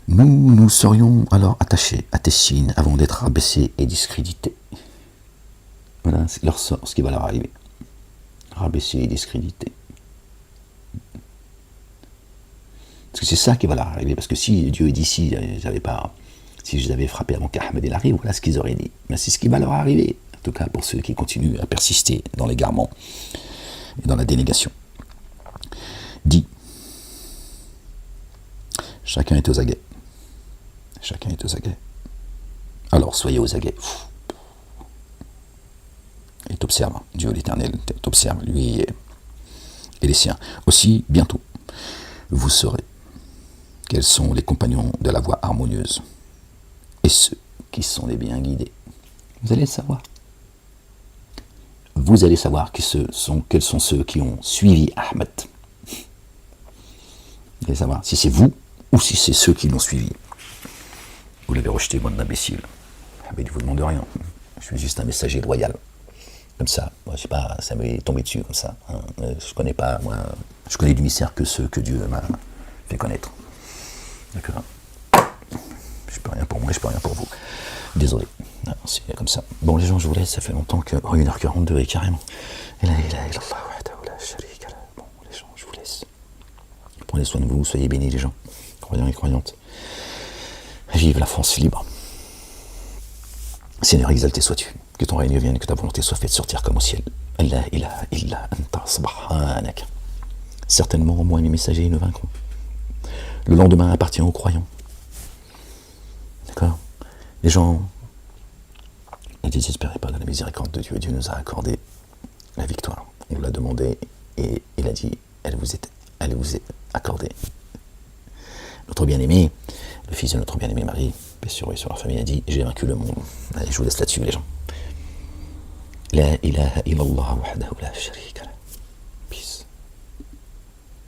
Nous serions alors attachés à tes signes avant d'être rabaissés et discrédités. Voilà ce qui va leur arriver. Rabaissés et discrédités. Parce que c'est ça qui va leur arriver. Parce que si Dieu dit si je les avais frappés avant qu'Ahmed il arrive, voilà ce qu'ils auraient dit. Mais c'est ce qui va leur arriver. En tout cas pour ceux qui continuent à persister dans l'égarement et dans la dénégation. Dit, chacun est aux aguets. Chacun est aux aguets. Alors soyez aux aguets. Et t'observe, Dieu l'Éternel t'observe, lui et les siens. Aussi, bientôt, vous saurez quels sont les compagnons de la voie harmonieuse et ceux qui sont les bien guidés. Vous allez le savoir. Vous allez savoir quels sont ceux qui ont suivi Ahmed. Vous allez savoir si c'est vous ou si c'est ceux qui l'ont suivi. Vous l'avez rejeté, bande d'imbéciles. Ahmed, il vous demande rien. Je suis juste un messager loyal. Comme ça, moi, je sais pas, ça m'est tombé dessus comme ça. Hein. Je connais pas, moi, je connais du mystère que ceux que Dieu m'a fait connaître. D'accord. Je peux rien pour moi, je peux rien pour vous. Désolé. Non, c'est comme ça. Bon, les gens, je vous laisse, ça fait longtemps que. Oh, 1h42 et carrément. Bon, les gens, je vous laisse. Prenez soin de vous, soyez bénis, les gens, croyants et croyantes. Vive la France libre. Seigneur, exalté sois-tu. Que ton règne vienne, que ta volonté soit faite sur terre comme au ciel. Allah ilaha illa anta subhanak. Certainement, moi et mes messagers nous vaincrons. Le lendemain appartient aux croyants. D'accord? Les gens, ne désespérez pas de la miséricorde de Dieu. Dieu nous a accordé la victoire. On vous l'a demandé et il a dit, elle vous est accordée. Notre bien-aimé, le fils de notre bien-aimé Marie, paix sur eux et sur leur famille, a dit, j'ai vaincu le monde. Allez, je vous laisse là-dessus, les gens. La ilaha illallah wahdahu la sharika la.